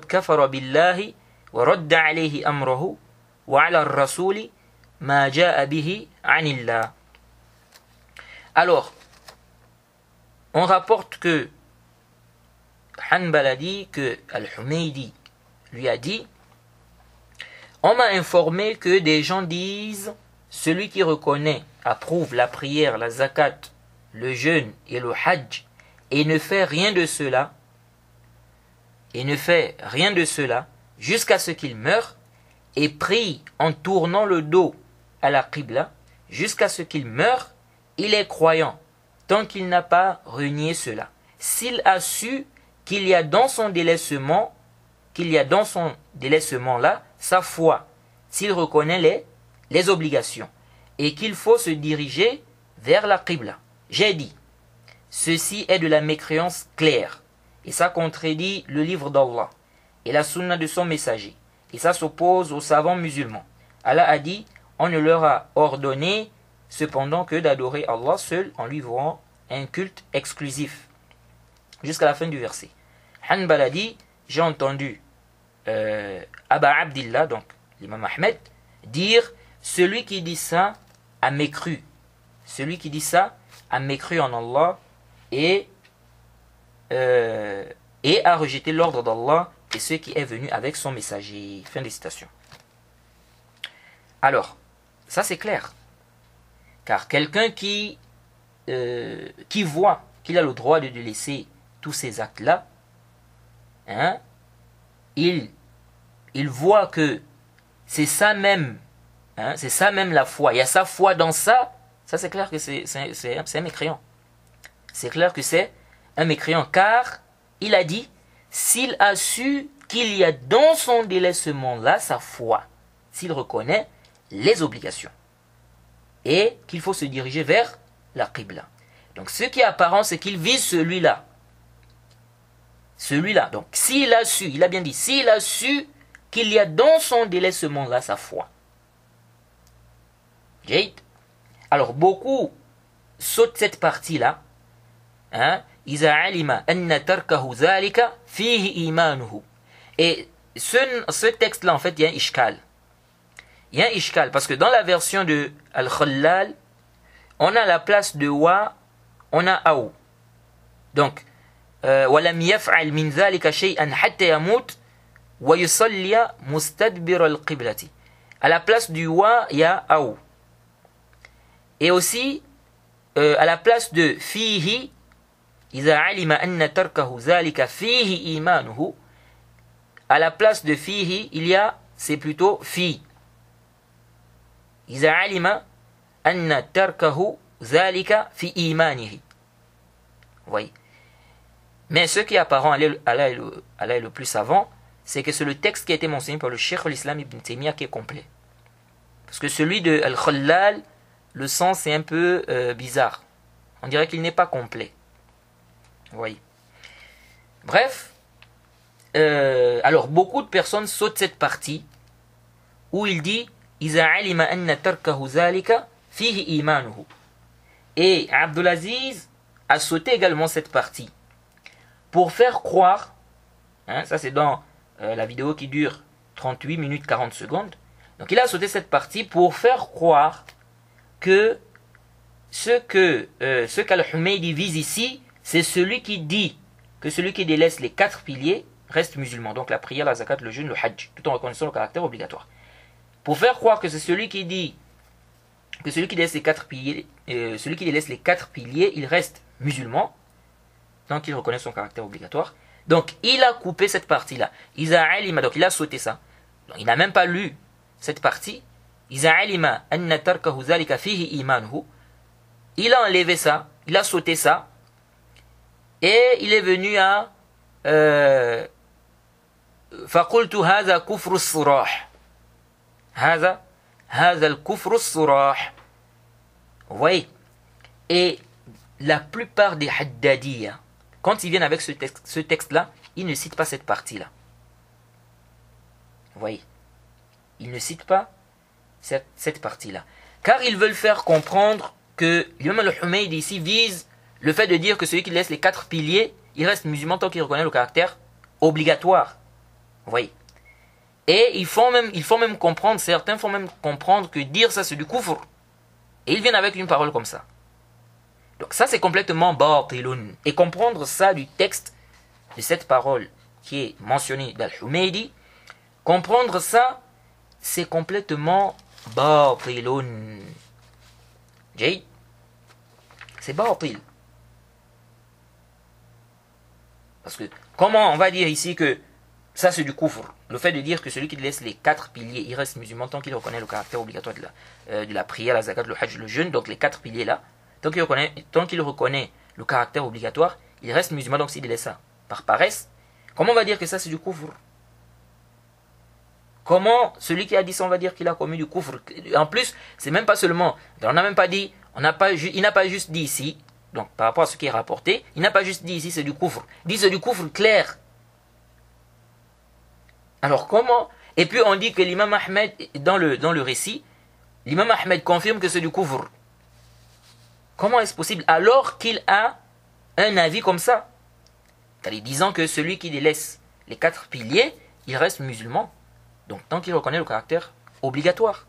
Speaker 1: كفر بالله ورد عليه أمره وعلى الرسول ما جاء به عن الله. Alors, on rapporte que Hanbal a dit que Al-Humaydi lui a dit on m'a informé que des gens disent celui qui reconnaît, approuve la prière, la zakat, le jeûne et le hajj et ne fait rien de cela jusqu'à ce qu'il meure et prie en tournant le dos à la qibla jusqu'à ce qu'il meure, il est croyant tant qu'il n'a pas renié cela. S'il a su qu'il y a dans son délaissement là sa foi, s'il reconnaît les obligations et qu'il faut se diriger vers la qibla. J'ai dit, ceci est de la mécréance claire et ça contredit le livre d'Allah et la sunna de son messager et ça s'oppose aux savants musulmans. Allah a dit, on ne leur a ordonné cependant que d'adorer Allah seul en lui vouant un culte exclusif. Jusqu'à la fin du verset. Hanbal a dit, j'ai entendu Aba Abdillah, donc l'imam Ahmed, dire, celui qui dit ça a mécru. Celui qui dit ça a mécru en Allah et a rejeté l'ordre d'Allah et ce qui est venu avec son messager. Fin des citations. Alors, ça c'est clair. Car quelqu'un qui voit qu'il a le droit de laisser tous ces actes-là, hein, il voit que c'est ça même, hein, c'est ça même la foi. Il y a sa foi dans ça. Ça c'est clair que c'est un mécréant. C'est clair que c'est un mécréant car il a dit s'il a su qu'il y a dans son délaissement là sa foi, s'il reconnaît les obligations et qu'il faut se diriger vers la qibla. Donc ce qui est apparent c'est qu'il vise celui-là. Donc s'il a su, il a bien dit, s'il a su qu'il y a dans son délaissement là sa foi. Alors beaucoup sautent cette partie-là. إِذَا عَلِمَ أَنَّ تَرْكَهُ ذَلِكَ فِيهِ إِيمَانُهُ. Et ce texte-là, en fait, il y a un ishkal. Il y a un ishkal, parce que dans la version de Al-Khallal, on a la place de wa, on a aou. Donc, وَلَمْ يَفْعَلْ مِنْ ذَلِكَ شَيْئًا حَتَّى يَمُوتْ وَيُصَلِّيَ مُسْتَدْبِرَ الْقِبْلَةِ. À la place du wa, il y a aou. Et aussi, à la place de fihi, إِذَا عَلِمَ أَنَّ تَرْكَهُ ذَلِكَ فِيهِ إِيمَانُهُ. À la place de fihi, il y a, c'est plutôt fi. إِذَا عَلِمَ أَنَّ تَرْكَهُ ذَلِكَ فِي إِيمَانِهِ. Oui. Mais ce qui est apparent, Allah est le plus savant, c'est que c'est le texte qui a été mentionné par le Cheikh l'Islam Ibn Taymiyyah qui est complet. Parce que celui de Al-Khallal, le sens est un peu bizarre. On dirait qu'il n'est pas complet. Oui. Bref, alors beaucoup de personnes sautent cette partie où il dit إِذَا عَلِمَ أَنَّ تَرْكَهُ ذَلِكَ فِيهِ إِيمَانُهُ. Et Abdulaziz a sauté également cette partie pour faire croire, hein, ça c'est dans la vidéo qui dure 38 minutes 40 secondes, donc il a sauté cette partie pour faire croire que ce qu'Al-Humaydi vise ici, c'est celui qui dit que celui qui délaisse les 4 piliers reste musulman. Donc la prière, la zakat, le jeûne, le hajj, tout en reconnaissant le caractère obligatoire. Pour faire croire que c'est celui qui dit que celui qui délaisse les 4 piliers, il reste musulman, tant qu'il reconnaît son caractère obligatoire. Donc il a coupé cette partie-là. Donc il a sauté ça. Donc, il n'a même pas lu cette partie. Il a enlevé ça, il a sauté ça, et il est venu à فقلت هذا كفر الصراح هذا الكفر الصراح. Vous voyez? Et la plupart des haddadiyya, quand ils viennent avec ce texte-là, ils ne citent pas cette partie-là. Vous voyez? Ils ne citent pas cette partie-là. Car ils veulent faire comprendre que l'imam al-Humaydi ici vise le fait de dire que celui qui laisse les 4 piliers, il reste musulman tant qu'il reconnaît le caractère obligatoire. Vous voyez? Et ils font même comprendre, certains font même comprendre que dire ça c'est du kufr. Et ils viennent avec une parole comme ça. Donc ça c'est complètement batilun. Et comprendre ça du texte de cette parole qui est mentionnée d'Al-Humaydi, comprendre ça c'est complètement batilun. Jay, c'est batil. Parce que comment on va dire ici que ça c'est du kufr? Le fait de dire que celui qui laisse les 4 piliers, il reste musulman tant qu'il reconnaît le caractère obligatoire de la prière, la zakat, le hajj, le jeûne, donc les 4 piliers là, tant qu'il reconnaît le caractère obligatoire, il reste musulman, donc s'il laisse ça par paresse, comment on va dire que ça c'est du kufr? Comment celui qui a dit ça, on va dire qu'il a commis du kufr? En plus, c'est même pas seulement, on n'a même pas dit, il n'a pas juste dit ici, donc par rapport à ce qui est rapporté, il n'a pas juste dit ici c'est du kufr, il dit c'est du kufr clair. Alors comment? Et puis on dit que l'imam Ahmed, dans le récit, l'imam Ahmed confirme que c'est du kufr. Comment est-ce possible alors qu'il a un avis comme ça? C'est-à-dire disant que celui qui délaisse les 4 piliers, il reste musulman. Donc tant qu'il reconnaît le caractère obligatoire.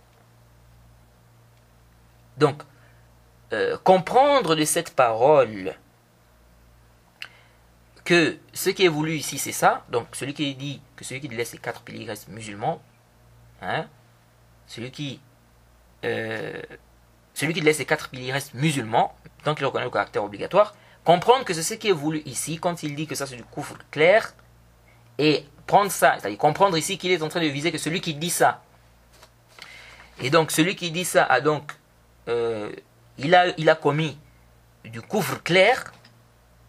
Speaker 1: Donc, comprendre de cette parole que ce qui est voulu ici c'est ça, donc celui qui dit que celui qui laisse les 4 piliers reste musulman, hein, celui qui laisse les 4 piliers reste musulman, tant qu'il reconnaît le caractère obligatoire, comprendre que c'est ce qui est voulu ici, quand il dit que ça c'est du kufr clair, et prendre ça, c'est-à-dire comprendre ici qu'il est en train de viser que celui qui dit ça, et donc celui qui dit ça a donc, il a commis du kufr clair.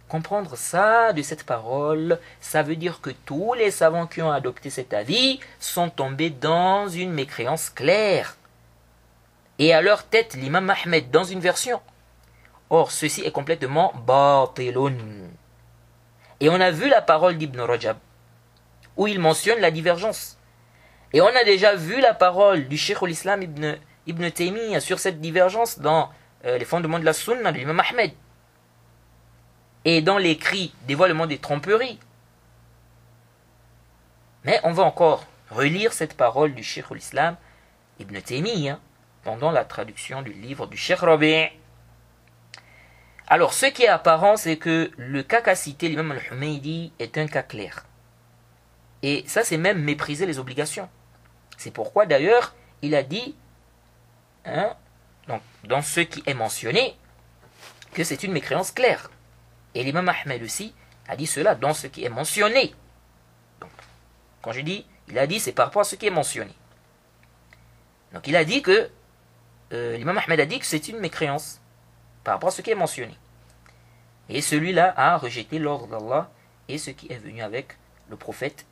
Speaker 1: Comprendre ça de cette parole, ça veut dire que tous les savants qui ont adopté cet avis sont tombés dans une mécréance claire. Et à leur tête, l'imam Ahmed dans une version. Or, ceci est complètement batilun. Et on a vu la parole d'Ibn Rajab, où il mentionne la divergence. Et on a déjà vu la parole du Cheikh al-Islam Ibn Taymiyyah sur cette divergence dans les fondements de la Sunna de l'imam Ahmed. Et dans l'écrit dévoilement des tromperies. Mais on va encore relire cette parole du Cheikh al-Islam Ibn Taymiyyah pendant la traduction du livre du Cheikh Rabi'. Alors ce qui est apparent, c'est que le cas qu'a cité l'imam al-Humaydi est un cas clair. Et ça c'est même mépriser les obligations. C'est pourquoi d'ailleurs il a dit, hein, donc, dans ce qui est mentionné, que c'est une mécréance claire. Et l'imam Ahmed aussi a dit cela dans ce qui est mentionné. Donc, quand je dis, il a dit, c'est par rapport à ce qui est mentionné. Donc il a dit que, l'imam Ahmed a dit que c'est une mécréance par rapport à ce qui est mentionné. Et celui-là a rejeté l'ordre d'Allah et ce qui est venu avec le prophète,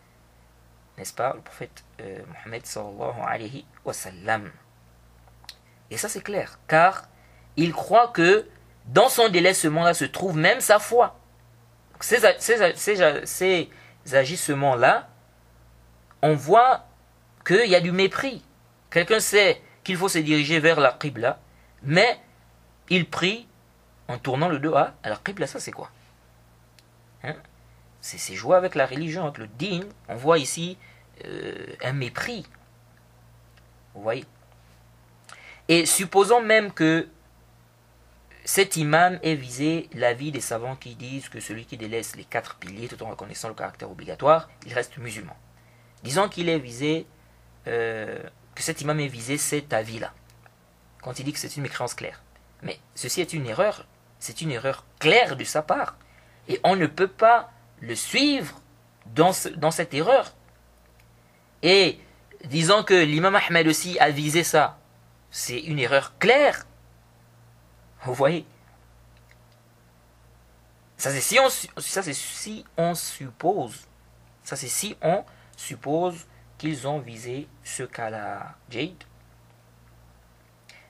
Speaker 1: n'est-ce pas, le prophète Mohammed sallallahu alayhi wa sallam. Et ça c'est clair, car il croit que dans son délaissement-là se trouve même sa foi. Ces agissements-là, on voit qu'il y a du mépris. Quelqu'un sait qu'il faut se diriger vers la Qibla, mais il prie en tournant le dos à la Qibla. Ça c'est quoi, hein? C'est jouer avec la religion, avec le din. On voit ici un mépris. Vous voyez? Et supposons même que cet imam ait visé l'avis des savants qui disent que celui qui délaisse les 4 piliers tout en reconnaissant le caractère obligatoire, il reste musulman. Disons qu'il ait visé, que cet imam ait visé cet avis-là, quand il dit que c'est une mécréance claire. Mais ceci est une erreur claire de sa part. Et on ne peut pas le suivre dans cette erreur. Et disons que l'imam Ahmed aussi a visé ça, c'est une erreur claire. Vous voyez? Ça c'est si on suppose qu'ils ont visé ce cas-là. Jade.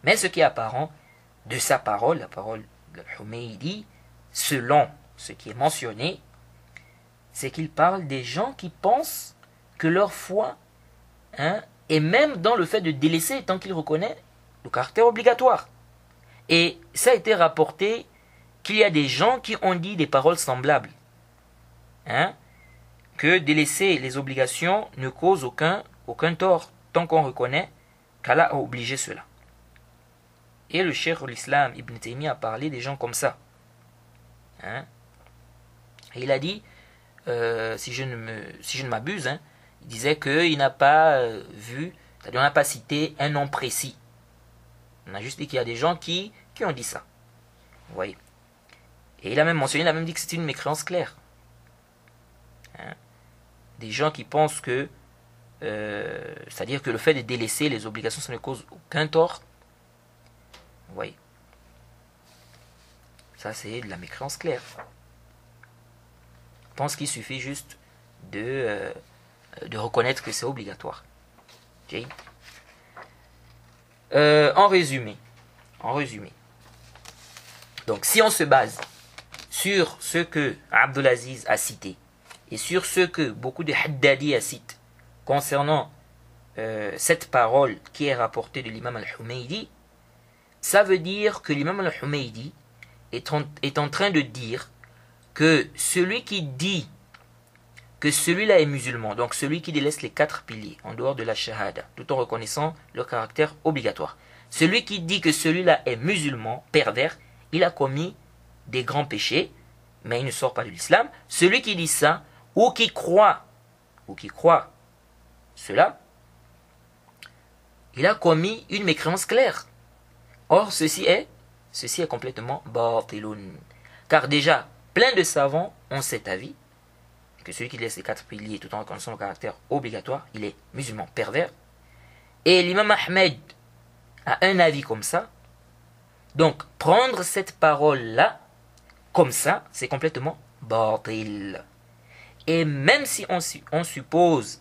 Speaker 1: Mais ce qui est apparent de sa parole, la parole de Humaydi, selon ce qui est mentionné, c'est qu'il parle des gens qui pensent que leur foi, est même dans le fait de délaisser tant qu'il reconnaît le caractère obligatoire. Et ça a été rapporté qu'il y a des gens qui ont dit des paroles semblables. Que délaisser les obligations ne cause aucun tort, tant qu'on reconnaît qu'Allah a obligé cela. Et le cheikh l'Islam Ibn Taymiyyah a parlé des gens comme ça. Et il a dit, si je ne m'abuse, il disait qu'il n'a pas vu, c'est-à-dire on n'a pas cité un nom précis. On a juste dit qu'il y a des gens qui ont dit ça. Vous voyez. Et il a même mentionné, il a même dit que c'est une mécréance claire. Des gens qui pensent que, c'est-à-dire que le fait de délaisser les obligations, ça ne cause aucun tort. Vous voyez. Ça, c'est de la mécréance claire. Je pense qu'il suffit juste de reconnaître que c'est obligatoire. Okay. En résumé, donc si on se base sur ce que Abdulaziz a cité et sur ce que beaucoup de Haddadi citent concernant cette parole qui est rapportée de l'imam al-Humaydi, ça veut dire que l'imam al-Humaydi est en train de dire que celui qui dit que celui-là est musulman, donc celui qui délaisse les 4 piliers en dehors de la shahada, tout en reconnaissant le caractère obligatoire, celui qui dit que celui-là est musulman, pervers, il a commis des grands péchés, mais il ne sort pas de l'islam. Celui qui dit ça, ou qui croit cela, il a commis une mécréance claire. Or, ceci est complètement batilun. Car déjà, plein de savants ont cet avis, que celui qui laisse les 4 piliers tout en reconnaissant le caractère obligatoire, il est musulman pervers. Et l'imam Ahmed a un avis comme ça. Donc, prendre cette parole-là, comme ça, c'est complètement batil. Et même si on suppose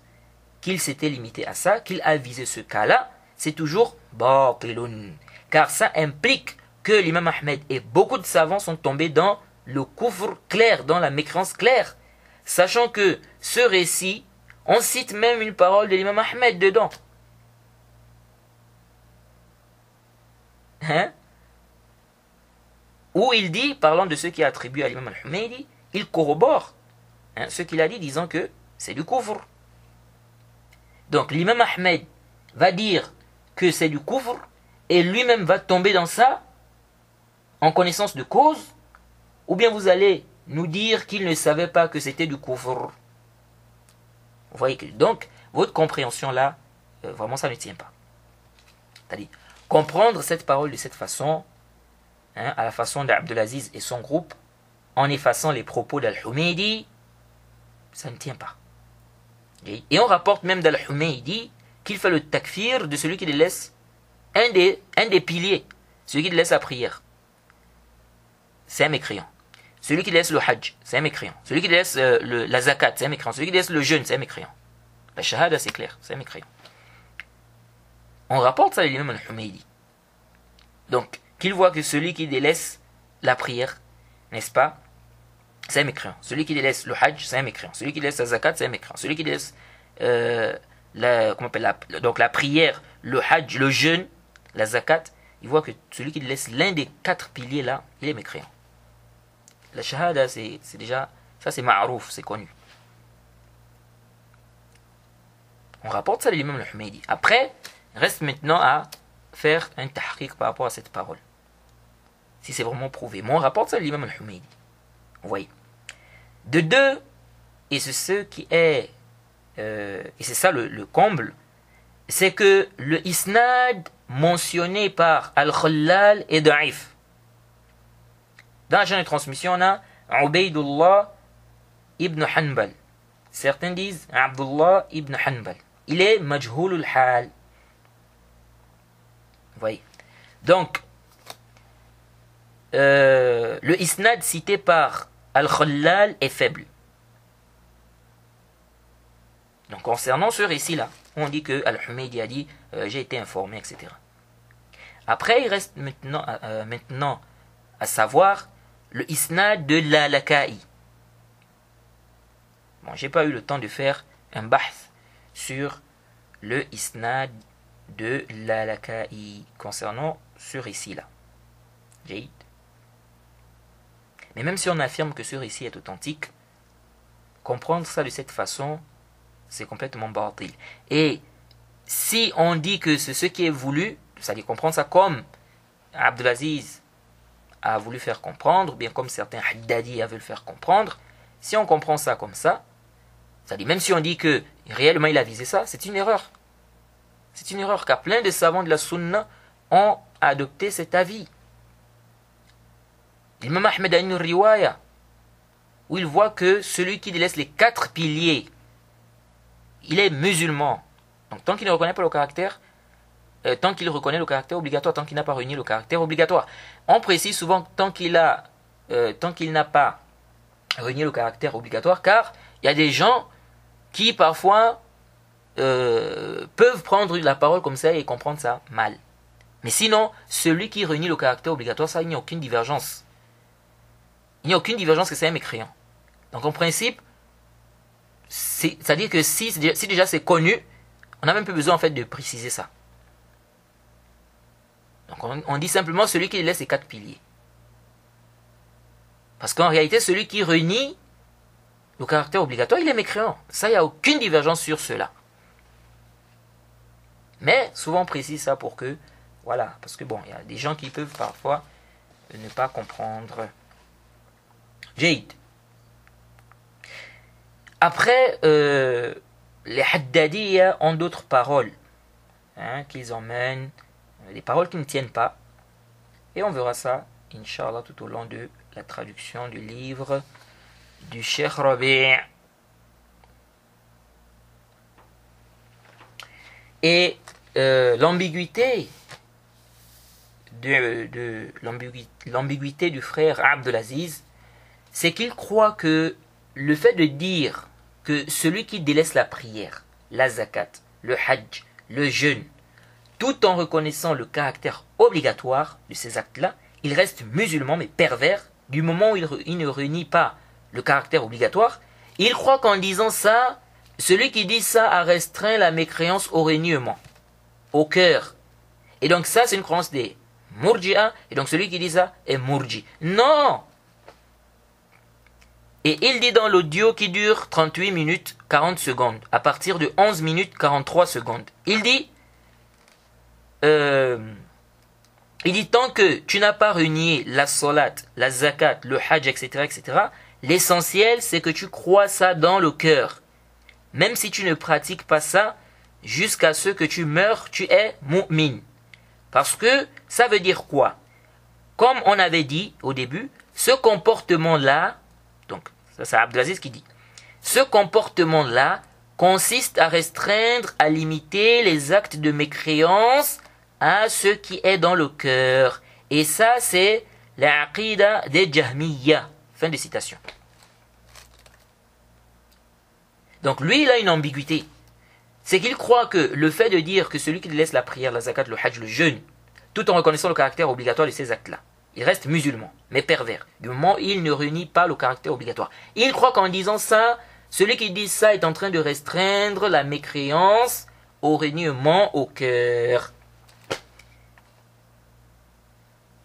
Speaker 1: qu'il s'était limité à ça, qu'il a visé ce cas-là, c'est toujours batilun. Car ça implique que l'imam Ahmed et beaucoup de savants sont tombés dans le kufr clair, dans la mécréance claire. Sachant que ce récit, on cite même une parole de l'imam Ahmed dedans. Où il dit, parlant de ce qui est attribué à l'imam al-Humaydi, il corrobore ce qu'il a dit, disant que c'est du kufr. Donc l'imam Ahmed va dire que c'est du kufr, et lui-même va tomber dans ça, en connaissance de cause, ou bien vous allez nous dire qu'il ne savait pas que c'était du kufr. Vous voyez que, donc, votre compréhension là, vraiment ça ne tient pas. C'est-à-dire, comprendre cette parole de cette façon, à la façon d'Abdelaziz et son groupe, en effaçant les propos d'Al-Humaydi, ça ne tient pas. Et on rapporte même d'Al-Humaydi qu'il fait le takfir de celui qui laisse un des piliers, celui qui laisse la prière. C'est un mécréant. Celui qui laisse le hajj, c'est un mécréant. Celui qui laisse la zakat, c'est un mécréant. Celui qui laisse le jeûne, c'est un mécréant. La shahada, c'est clair, c'est un mécréant. On rapporte ça à l'imam al-Humaydi. Donc, qu'il voit que celui qui délaisse la prière, n'est-ce pas, c'est un mécréant. Celui qui délaisse le hajj, c'est un mécréant. Celui qui laisse la zakat, c'est un mécréant. Celui qui laisse donc la prière, le hajj, le jeûne, la zakat, il voit que celui qui laisse l'un des 4 piliers là, il est mécréant. La shahada, c'est déjà, ça c'est ma'rouf, c'est connu. On rapporte ça de l'imam al-Humaydi. Après, reste maintenant à faire un tahqiq par rapport à cette parole. si c'est vraiment prouvé. Moi, on rapporte ça de l'imam al-Humaydi. Vous voyez. De deux, et c'est ce qui est, et c'est ça le comble, c'est que le isnad mentionné par Al-Khallal est da'if. Dans la chaîne de transmission, on a Ubaydullah ibn Hanbal. Certains disent Abdullah ibn Hanbal. Il est majhoul al-hal. Vous voyez. Donc, le isnad cité par Al-Khallal est faible. Donc, concernant ce récit-là, on dit que Al-Humaydi a dit j'ai été informé, etc. Après, il reste maintenant à savoir le isnad de Lalaka'i. Bon, j'ai pas eu le temps de faire un bahth sur le isnad de Lalaka'i concernant ce récit-là. Jaïd. Mais même si on affirme que ce récit est authentique, comprendre ça de cette façon, c'est complètement batil. Et si on dit que c'est ce qui est voulu, c'est-à-dire comprendre ça comme Abdelaziz a voulu faire comprendre, ou bien comme certains Haddadi veulent le faire comprendre, si on comprend ça comme ça, c'est-à-dire même si on dit que réellement il a visé ça, c'est une erreur. C'est une erreur, car plein de savants de la Sunna ont adopté cet avis. L'imam Ahmed a une riwaya où il voit que celui qui délaisse les 4 piliers, il est musulman. Donc tant qu'il ne reconnaît pas le caractère, tant qu'il reconnaît le caractère obligatoire, tant qu'il n'a pas réuni le caractère obligatoire. On précise souvent tant qu'il n'a pas réuni le caractère obligatoire, car il y a des gens qui parfois peuvent prendre la parole comme ça et comprendre ça mal. Mais sinon, celui qui réunit le caractère obligatoire, ça, il n'y a aucune divergence. Il n'y a aucune divergence que c'est un mécréant. Donc en principe, c'est-à-dire que si déjà c'est connu, on n'a même plus besoin en fait de préciser ça. Donc on dit simplement celui qui laisse les 4 piliers. Parce qu'en réalité, celui qui réunit le caractère obligatoire, il est mécréant. Ça, il n'y a aucune divergence sur cela. Mais souvent on précise ça pour que, voilà, parce que bon, il y a des gens qui peuvent parfois ne pas comprendre. Jaïd. Après, les Haddadiyya ont d'autres paroles qu'ils emmènent, des paroles qui ne tiennent pas. Et on verra ça, Inch'Allah, tout au long de la traduction du livre du Cheikh Rabi'. Et l'ambiguïté du frère Abdelaziz, c'est qu'il croit que le fait de dire que celui qui délaisse la prière, la zakat, le hajj, le jeûne, tout en reconnaissant le caractère obligatoire de ces actes-là, il reste musulman mais pervers du moment où il ne réunit pas le caractère obligatoire. Il croit qu'en disant ça, celui qui dit ça a restreint la mécréance au reniement, au cœur. Et donc ça, c'est une croyance des Murji'a, et donc celui qui dit ça est Murji. Non! Et il dit dans l'audio qui dure 38 minutes 40 secondes, à partir de 11 minutes 43 secondes, il dit tant que tu n'as pas renié la salat, la zakat, le hajj, etc., l'essentiel c'est que tu crois ça dans le cœur. Même si tu ne pratiques pas ça, jusqu'à ce que tu meurs, tu es mu'min. Parce que ça veut dire quoi? Comme on avait dit au début, ce comportement-là, donc ça c'est Abdelaziz qui dit, ce comportement-là consiste à restreindre, à limiter les actes de mécréance à ce qui est dans le cœur. Et ça c'est l'aqida des Jahmiyya. Fin de citation. Donc lui il a une ambiguïté. C'est qu'il croit que le fait de dire que celui qui laisse la prière, la zakat, le hajj, le jeûne, tout en reconnaissant le caractère obligatoire de ces actes-là, il reste musulman, mais pervers, du moment où il ne réunit pas le caractère obligatoire. Il croit qu'en disant ça, celui qui dit ça est en train de restreindre la mécréance au reniement au cœur.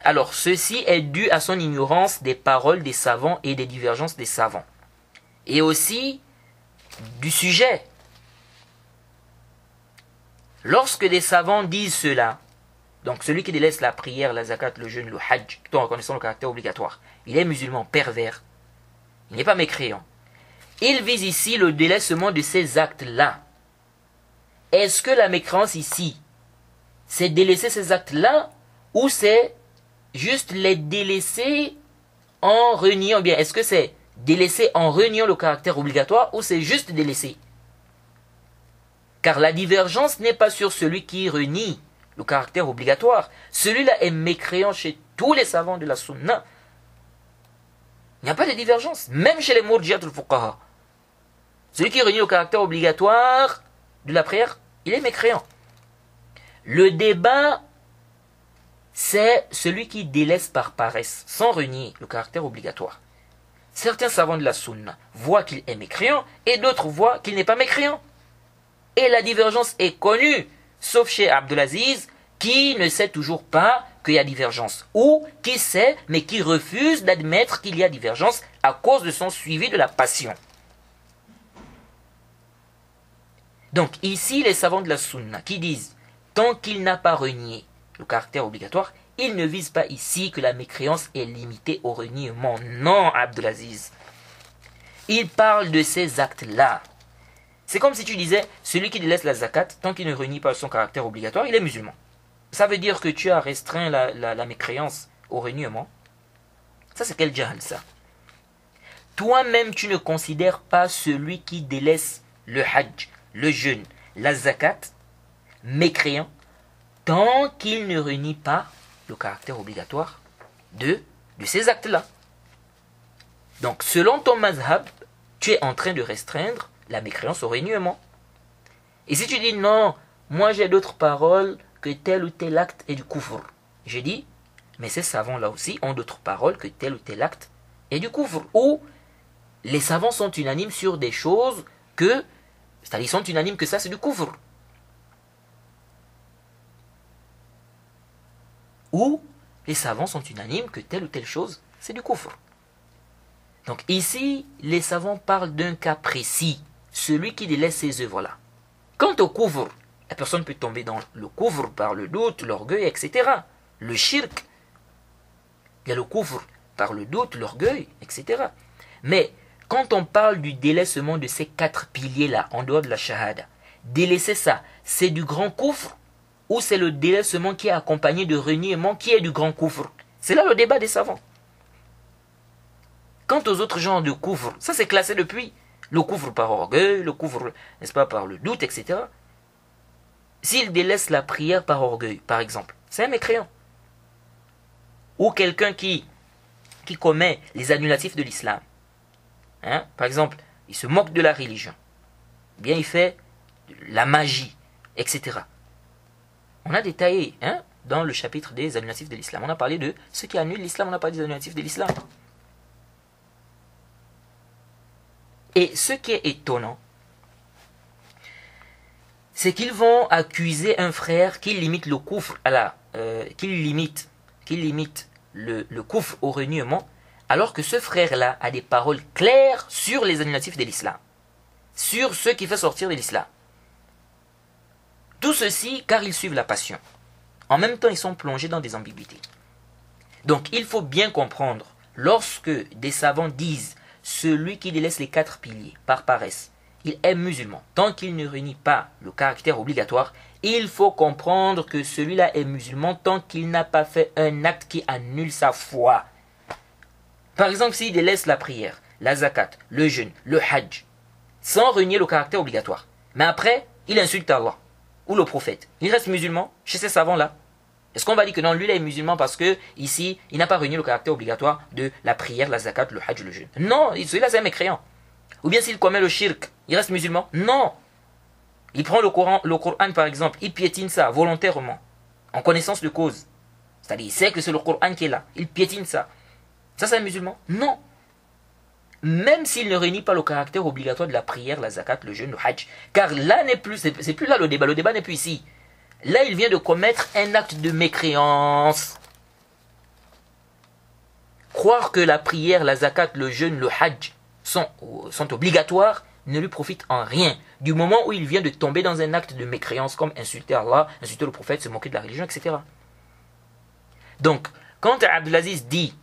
Speaker 1: Alors, ceci est dû à son ignorance des paroles des savants et des divergences des savants. Et aussi du sujet. Lorsque des savants disent cela, Donc celui qui délaisse la prière, la zakat, le jeûne, le hajj, tout en reconnaissant le caractère obligatoire, il est musulman pervers. Il n'est pas mécréant. Il vise ici le délaissement de ces actes-là. Est-ce que la mécréance ici, c'est délaisser ces actes-là ou c'est juste les délaisser en reniant bien? Est-ce que c'est délaisser en reniant le caractère obligatoire ou c'est juste délaisser? Car la divergence n'est pas sur celui qui renie le caractère obligatoire. Celui-là est mécréant chez tous les savants de la sunna. Il n'y a pas de divergence, même chez les murjiat al-fuqaha. Celui qui renie le caractère obligatoire de la prière, il est mécréant. Le débat, c'est celui qui délaisse par paresse, sans renier le caractère obligatoire. Certains savants de la sunna voient qu'il est mécréant et d'autres voient qu'il n'est pas mécréant. Et la divergence est connue, sauf chez Abdelaziz, qui ne sait toujours pas qu'il y a divergence, ou qui sait, mais qui refuse d'admettre qu'il y a divergence à cause de son suivi de la passion. Donc ici, les savants de la sunna qui disent, tant qu'il n'a pas renié le caractère obligatoire, ils ne visent pas ici que la mécréance est limitée au reniement. Non, Abdelaziz. Ils parlent de ces actes-là. C'est comme si tu disais, celui qui délaisse la zakat, tant qu'il ne renie pas son caractère obligatoire, il est musulman. Ça veut dire que tu as restreint la mécréance au reniement. Ça, c'est quel jahl, ça? Toi-même, tu ne considères pas celui qui délaisse le hajj, le jeûne, la zakat, mécréant, tant qu'il ne renie pas le caractère obligatoire de ces actes-là. Donc, selon ton mazhab, tu es en train de restreindre la mécréance au reniement. Et si tu dis non, moi j'ai d'autres paroles que tel ou tel acte est du kufr. J'ai dit, mais ces savants-là aussi ont d'autres paroles que tel ou tel acte est du kufr. Ou les savants sont unanimes sur des choses que, c'est-à-dire ils sont unanimes que ça c'est du kufr. Ou les savants sont unanimes que telle ou telle chose c'est du kufr. Donc ici, les savants parlent d'un cas précis, celui qui délaisse ces œuvres-là. Quant au kufr, la personne peut tomber dans le kufr par le doute, l'orgueil, etc. Le shirk, il y a le kufr par le doute, l'orgueil, etc. Mais quand on parle du délaissement de ces 4 piliers-là, en dehors de la shahada, délaisser ça, c'est du grand kufr ou c'est le délaissement qui est accompagné de reniement qui est du grand kufr? C'est là le débat des savants. Quant aux autres genres de kufr, ça c'est classé depuis. Le kufr par orgueil, le kufr, n'est-ce pas, par le doute, etc. S'il délaisse la prière par orgueil, par exemple, c'est un mécréant. Ou quelqu'un qui commet les annulatifs de l'islam. Hein? Par exemple, il se moque de la religion. Bien, il fait la magie, etc. On a détaillé dans le chapitre des annulatifs de l'islam. On a parlé de ceux qui annulent l'islam, on a parlé des annulatifs de l'islam. Et ce qui est étonnant, c'est qu'ils vont accuser un frère qui limite le kufr qui limite le kufr au reniement, alors que ce frère-là a des paroles claires sur les annulatifs de l'islam, sur ce qui fait sortir de l'islam. Tout ceci car ils suivent la passion. En même temps, ils sont plongés dans des ambiguïtés. Donc, il faut bien comprendre, lorsque des savants disent celui qui délaisse les 4 piliers par paresse, il est musulman. Tant qu'il ne renie pas le caractère obligatoire, il faut comprendre que celui-là est musulman tant qu'il n'a pas fait un acte qui annule sa foi. Par exemple, s'il délaisse la prière, la zakat, le jeûne, le hajj, sans renier le caractère obligatoire, mais après, il insulte Allah ou le prophète, il reste musulman chez ces savants-là. Est-ce qu'on va dire que non, lui, il est musulman parce que ici, il n'a pas renié le caractère obligatoire de la prière, la zakat, le hajj, le jeûne? Non, celui-là, c'est un mécréant. Ou bien s'il commet le shirk, il reste musulman? Non. Il prend le Coran par exemple, il piétine ça volontairement, en connaissance de cause. C'est-à-dire, il sait que c'est le Coran qui est là, il piétine ça. Ça, c'est un musulman? Non. Même s'il ne renie pas le caractère obligatoire de la prière, la zakat, le jeûne, le hajj. Car là n'est plus, c'est plus là le débat n'est plus ici. Là, il vient de commettre un acte de mécréance. Croire que la prière, la zakat, le jeûne, le hajj sont obligatoires ne lui profite en rien. Du moment où il vient de tomber dans un acte de mécréance comme insulter Allah, insulter le prophète, se moquer de la religion, etc. Donc, quand Abdelaziz dit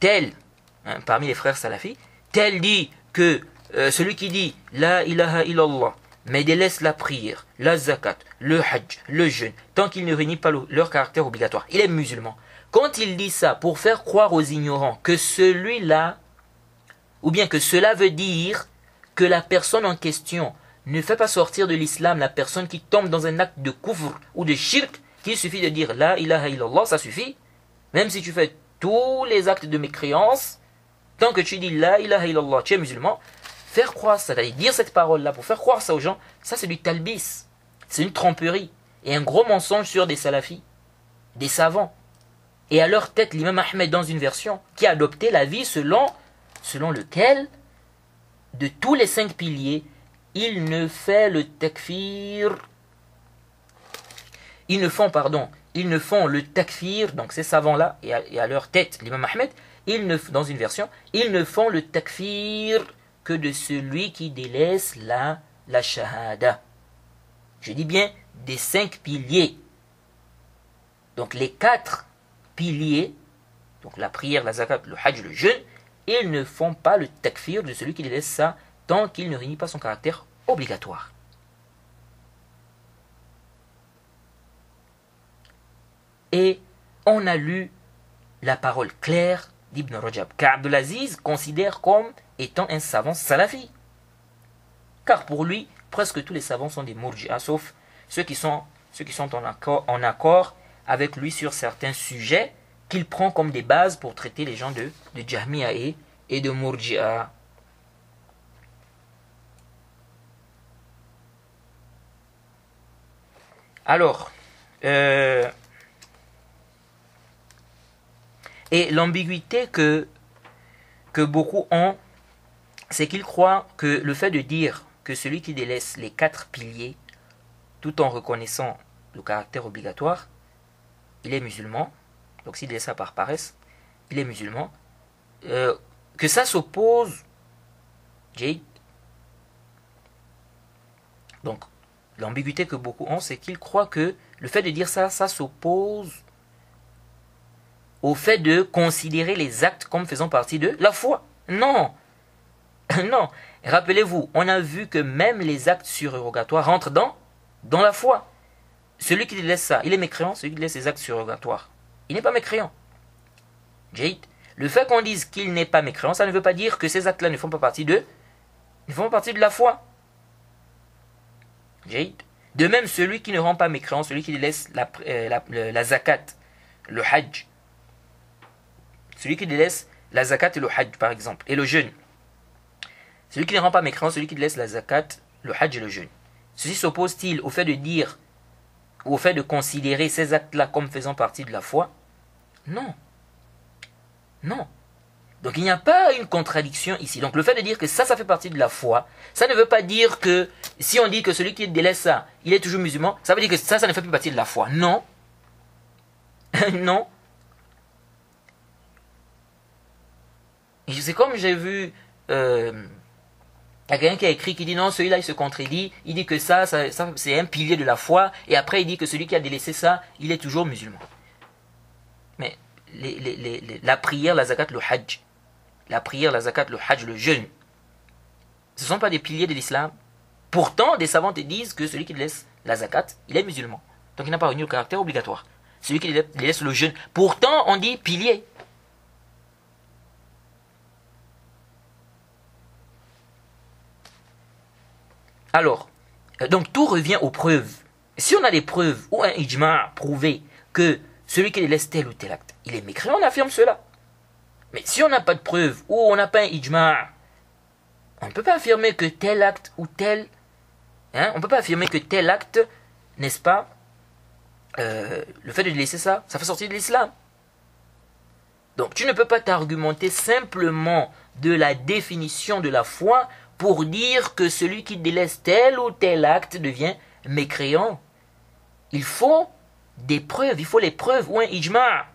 Speaker 1: tel, parmi les frères salafis, tel dit que celui qui dit la ilaha illallah, mais délaisse la prière, la zakat, le hajj, le jeûne, tant qu'il ne réunit pas leur caractère obligatoire, il est musulman. Quand il dit ça pour faire croire aux ignorants que celui-là, ou bien que cela veut dire que la personne en question ne fait pas sortir de l'islam la personne qui tombe dans un acte de kufr ou de shirk, qu'il suffit de dire la ilaha illallah, ça suffit. Même si tu fais tous les actes de mécréance, tant que tu dis la ilaha illallah, tu es musulman, faire croire ça, c'est-à-dire dire cette parole-là pour faire croire ça aux gens, ça c'est du talbis, c'est une tromperie et un gros mensonge sur des salafis, des savants. Et à leur tête, l'imam Ahmed dans une version qui a adopté la vie selon lequel, de tous les 5 piliers, il ne fait le takfir, ils ne font le takfir, donc ces savants-là, et à leur tête, l'imam Ahmed, dans une version, ils ne font le takfir que de celui qui délaisse la shahada. Je dis bien des 5 piliers. Donc les 4 piliers, donc la prière, la zakat, le hajj, le jeûne, ils ne font pas le takfir de celui qui délaisse ça tant qu'il ne réunit pas son caractère obligatoire. Et on a lu la parole claire d'Ibn Rajab, qu'Abdelaziz considère comme étant un savant salafi. Car pour lui, presque tous les savants sont des murji'a, sauf ceux qui sont en accord avec lui sur certains sujets qu'il prend comme des bases pour traiter les gens de Jahmiya et de murji'a. Alors, et l'ambiguïté que beaucoup ont, c'est qu'ils croient que le fait de dire que celui qui délaisse les 4 piliers, tout en reconnaissant le caractère obligatoire, il est musulman. Donc s'il délaisse ça par paresse, il est musulman. Que ça s'oppose. Donc l'ambiguïté que beaucoup ont, c'est qu'ils croient que le fait de dire ça s'oppose au fait de considérer les actes comme faisant partie de la foi. Non. Non. Rappelez-vous, on a vu que même les actes surrogatoires rentrent dans la foi. Celui qui délaisse ça, il est mécréant. Celui qui délaisse les actes surrogatoires, il n'est pas mécréant. Le fait qu'on dise qu'il n'est pas mécréant, ça ne veut pas dire que ces actes-là ne font pas partie de la foi. De même, celui qui ne rend pas mécréant, celui qui délaisse la zakat, le hajj, celui qui délaisse la zakat et le hajj par exemple, et le jeûne. Celui qui ne rend pas mécréant, celui qui délaisse la zakat, le hajj et le jeûne. Ceci s'oppose-t-il au fait de dire, ou au fait de considérer ces actes-là comme faisant partie de la foi? Non. Non. Donc il n'y a pas une contradiction ici. Donc le fait de dire que ça fait partie de la foi, ça ne veut pas dire que, si on dit que celui qui délaisse ça, il est toujours musulman, ça veut dire que ça ne fait plus partie de la foi. Non. Non. C'est comme j'ai vu quelqu'un qui a écrit qui dit non, celui-là il se contredit, il dit que ça c'est un pilier de la foi, et après il dit que celui qui a délaissé ça, il est toujours musulman. Mais la prière, la zakat, le hajj, le jeûne, ce ne sont pas des piliers de l'islam. Pourtant, des savants te disent que celui qui délaisse la zakat, il est musulman. Donc il n'a pas réuni le caractère obligatoire. Celui qui délaisse le jeûne, pourtant on dit pilier. Alors, donc tout revient aux preuves. Si on a des preuves ou un ijma' prouvé que celui qui délaisse tel ou tel acte, il est mécréant, on affirme cela. Mais si on n'a pas de preuves ou on n'a pas un ijma', on ne peut pas affirmer que tel acte ou tel... on ne peut pas affirmer que tel acte, n'est-ce pas, le fait de laisser ça fait sortir de l'islam. Donc tu ne peux pas t'argumenter simplement de la définition de la foi pour dire que celui qui délaisse tel ou tel acte devient mécréant. Il faut des preuves, il faut les preuves ou un ijma'.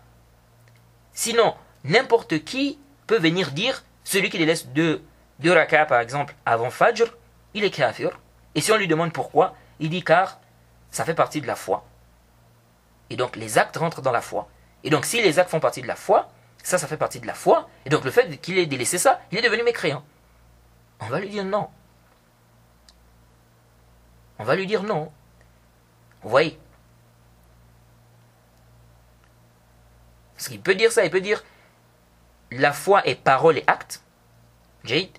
Speaker 1: Sinon, n'importe qui peut venir dire, celui qui délaisse deux rak'ah par exemple avant Fajr, il est kafir. Et si on lui demande pourquoi, il dit car ça fait partie de la foi. Et donc les actes rentrent dans la foi. Et donc si les actes font partie de la foi, ça fait partie de la foi. Et donc le fait qu'il ait délaissé ça, il est devenu mécréant. On va lui dire non. On va lui dire non. Vous voyez? Parce qu'il peut dire ça, il peut dire la foi est parole et acte. Jade.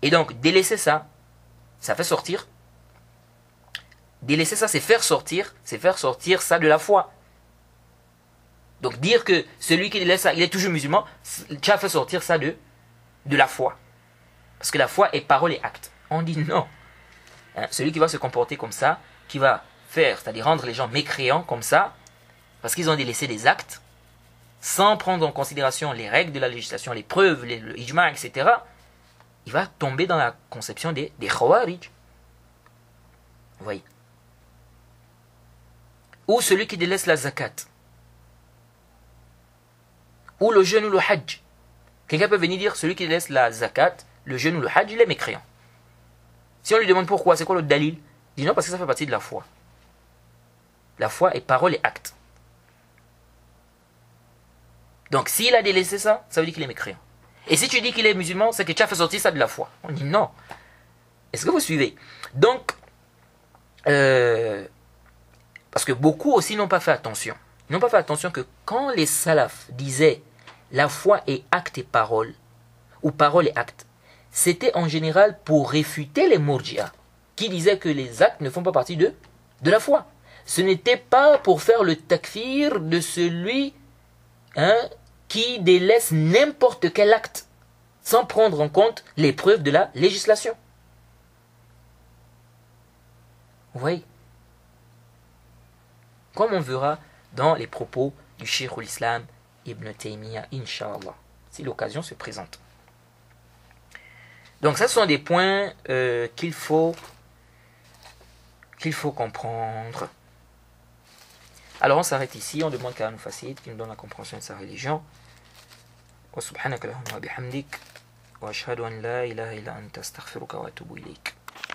Speaker 1: Et donc délaisser ça, ça fait sortir. Délaisser ça, c'est faire sortir ça de la foi. Donc dire que celui qui délaisse ça, il est toujours musulman, tu as fait sortir ça de la foi. Parce que la foi est parole et acte. On dit non. Hein, celui qui va se comporter comme ça, qui va faire, c'est-à-dire rendre les gens mécréants comme ça, parce qu'ils ont délaissé des actes, sans prendre en considération les règles de la législation, les preuves, le ijma, etc., il va tomber dans la conception des khawarij. Vous voyez. Ou celui qui délaisse la zakat. Ou le jeûne ou le hajj. Quelqu'un peut venir dire, celui qui délaisse la zakat, le jeûne ou le hajj, il est mécréant. Si on lui demande pourquoi, c'est quoi le dalil? Il dit non, parce que ça fait partie de la foi. La foi est parole et acte. Donc s'il a délaissé ça, ça veut dire qu'il est mécréant. Et si tu dis qu'il est musulman, c'est que tu as fait sortir ça de la foi. On dit non. Est-ce que vous suivez? Donc, parce que beaucoup aussi n'ont pas fait attention. Ils n'ont pas fait attention que quand les salafs disaient la foi est acte et parole, ou parole et acte, c'était en général pour réfuter les murji'a, qui disaient que les actes ne font pas partie de la foi. Ce n'était pas pour faire le takfir de celui qui délaisse n'importe quel acte, sans prendre en compte les preuves de la législation. Vous voyez? Comme on verra dans les propos du Cheikh l'Islam Ibn Taymiyyah, Inch'Allah, si l'occasion se présente. Donc ça, ce sont des points qu'il faut comprendre. Alors on s'arrête ici, on demande qu'Allah nous facilite, qu'il nous donne la compréhension de sa religion. Wa subhanaka Allahumma bihamdik, wa ashhadu an la ilaha illa anta astaghfiruka wa atubu ilayk.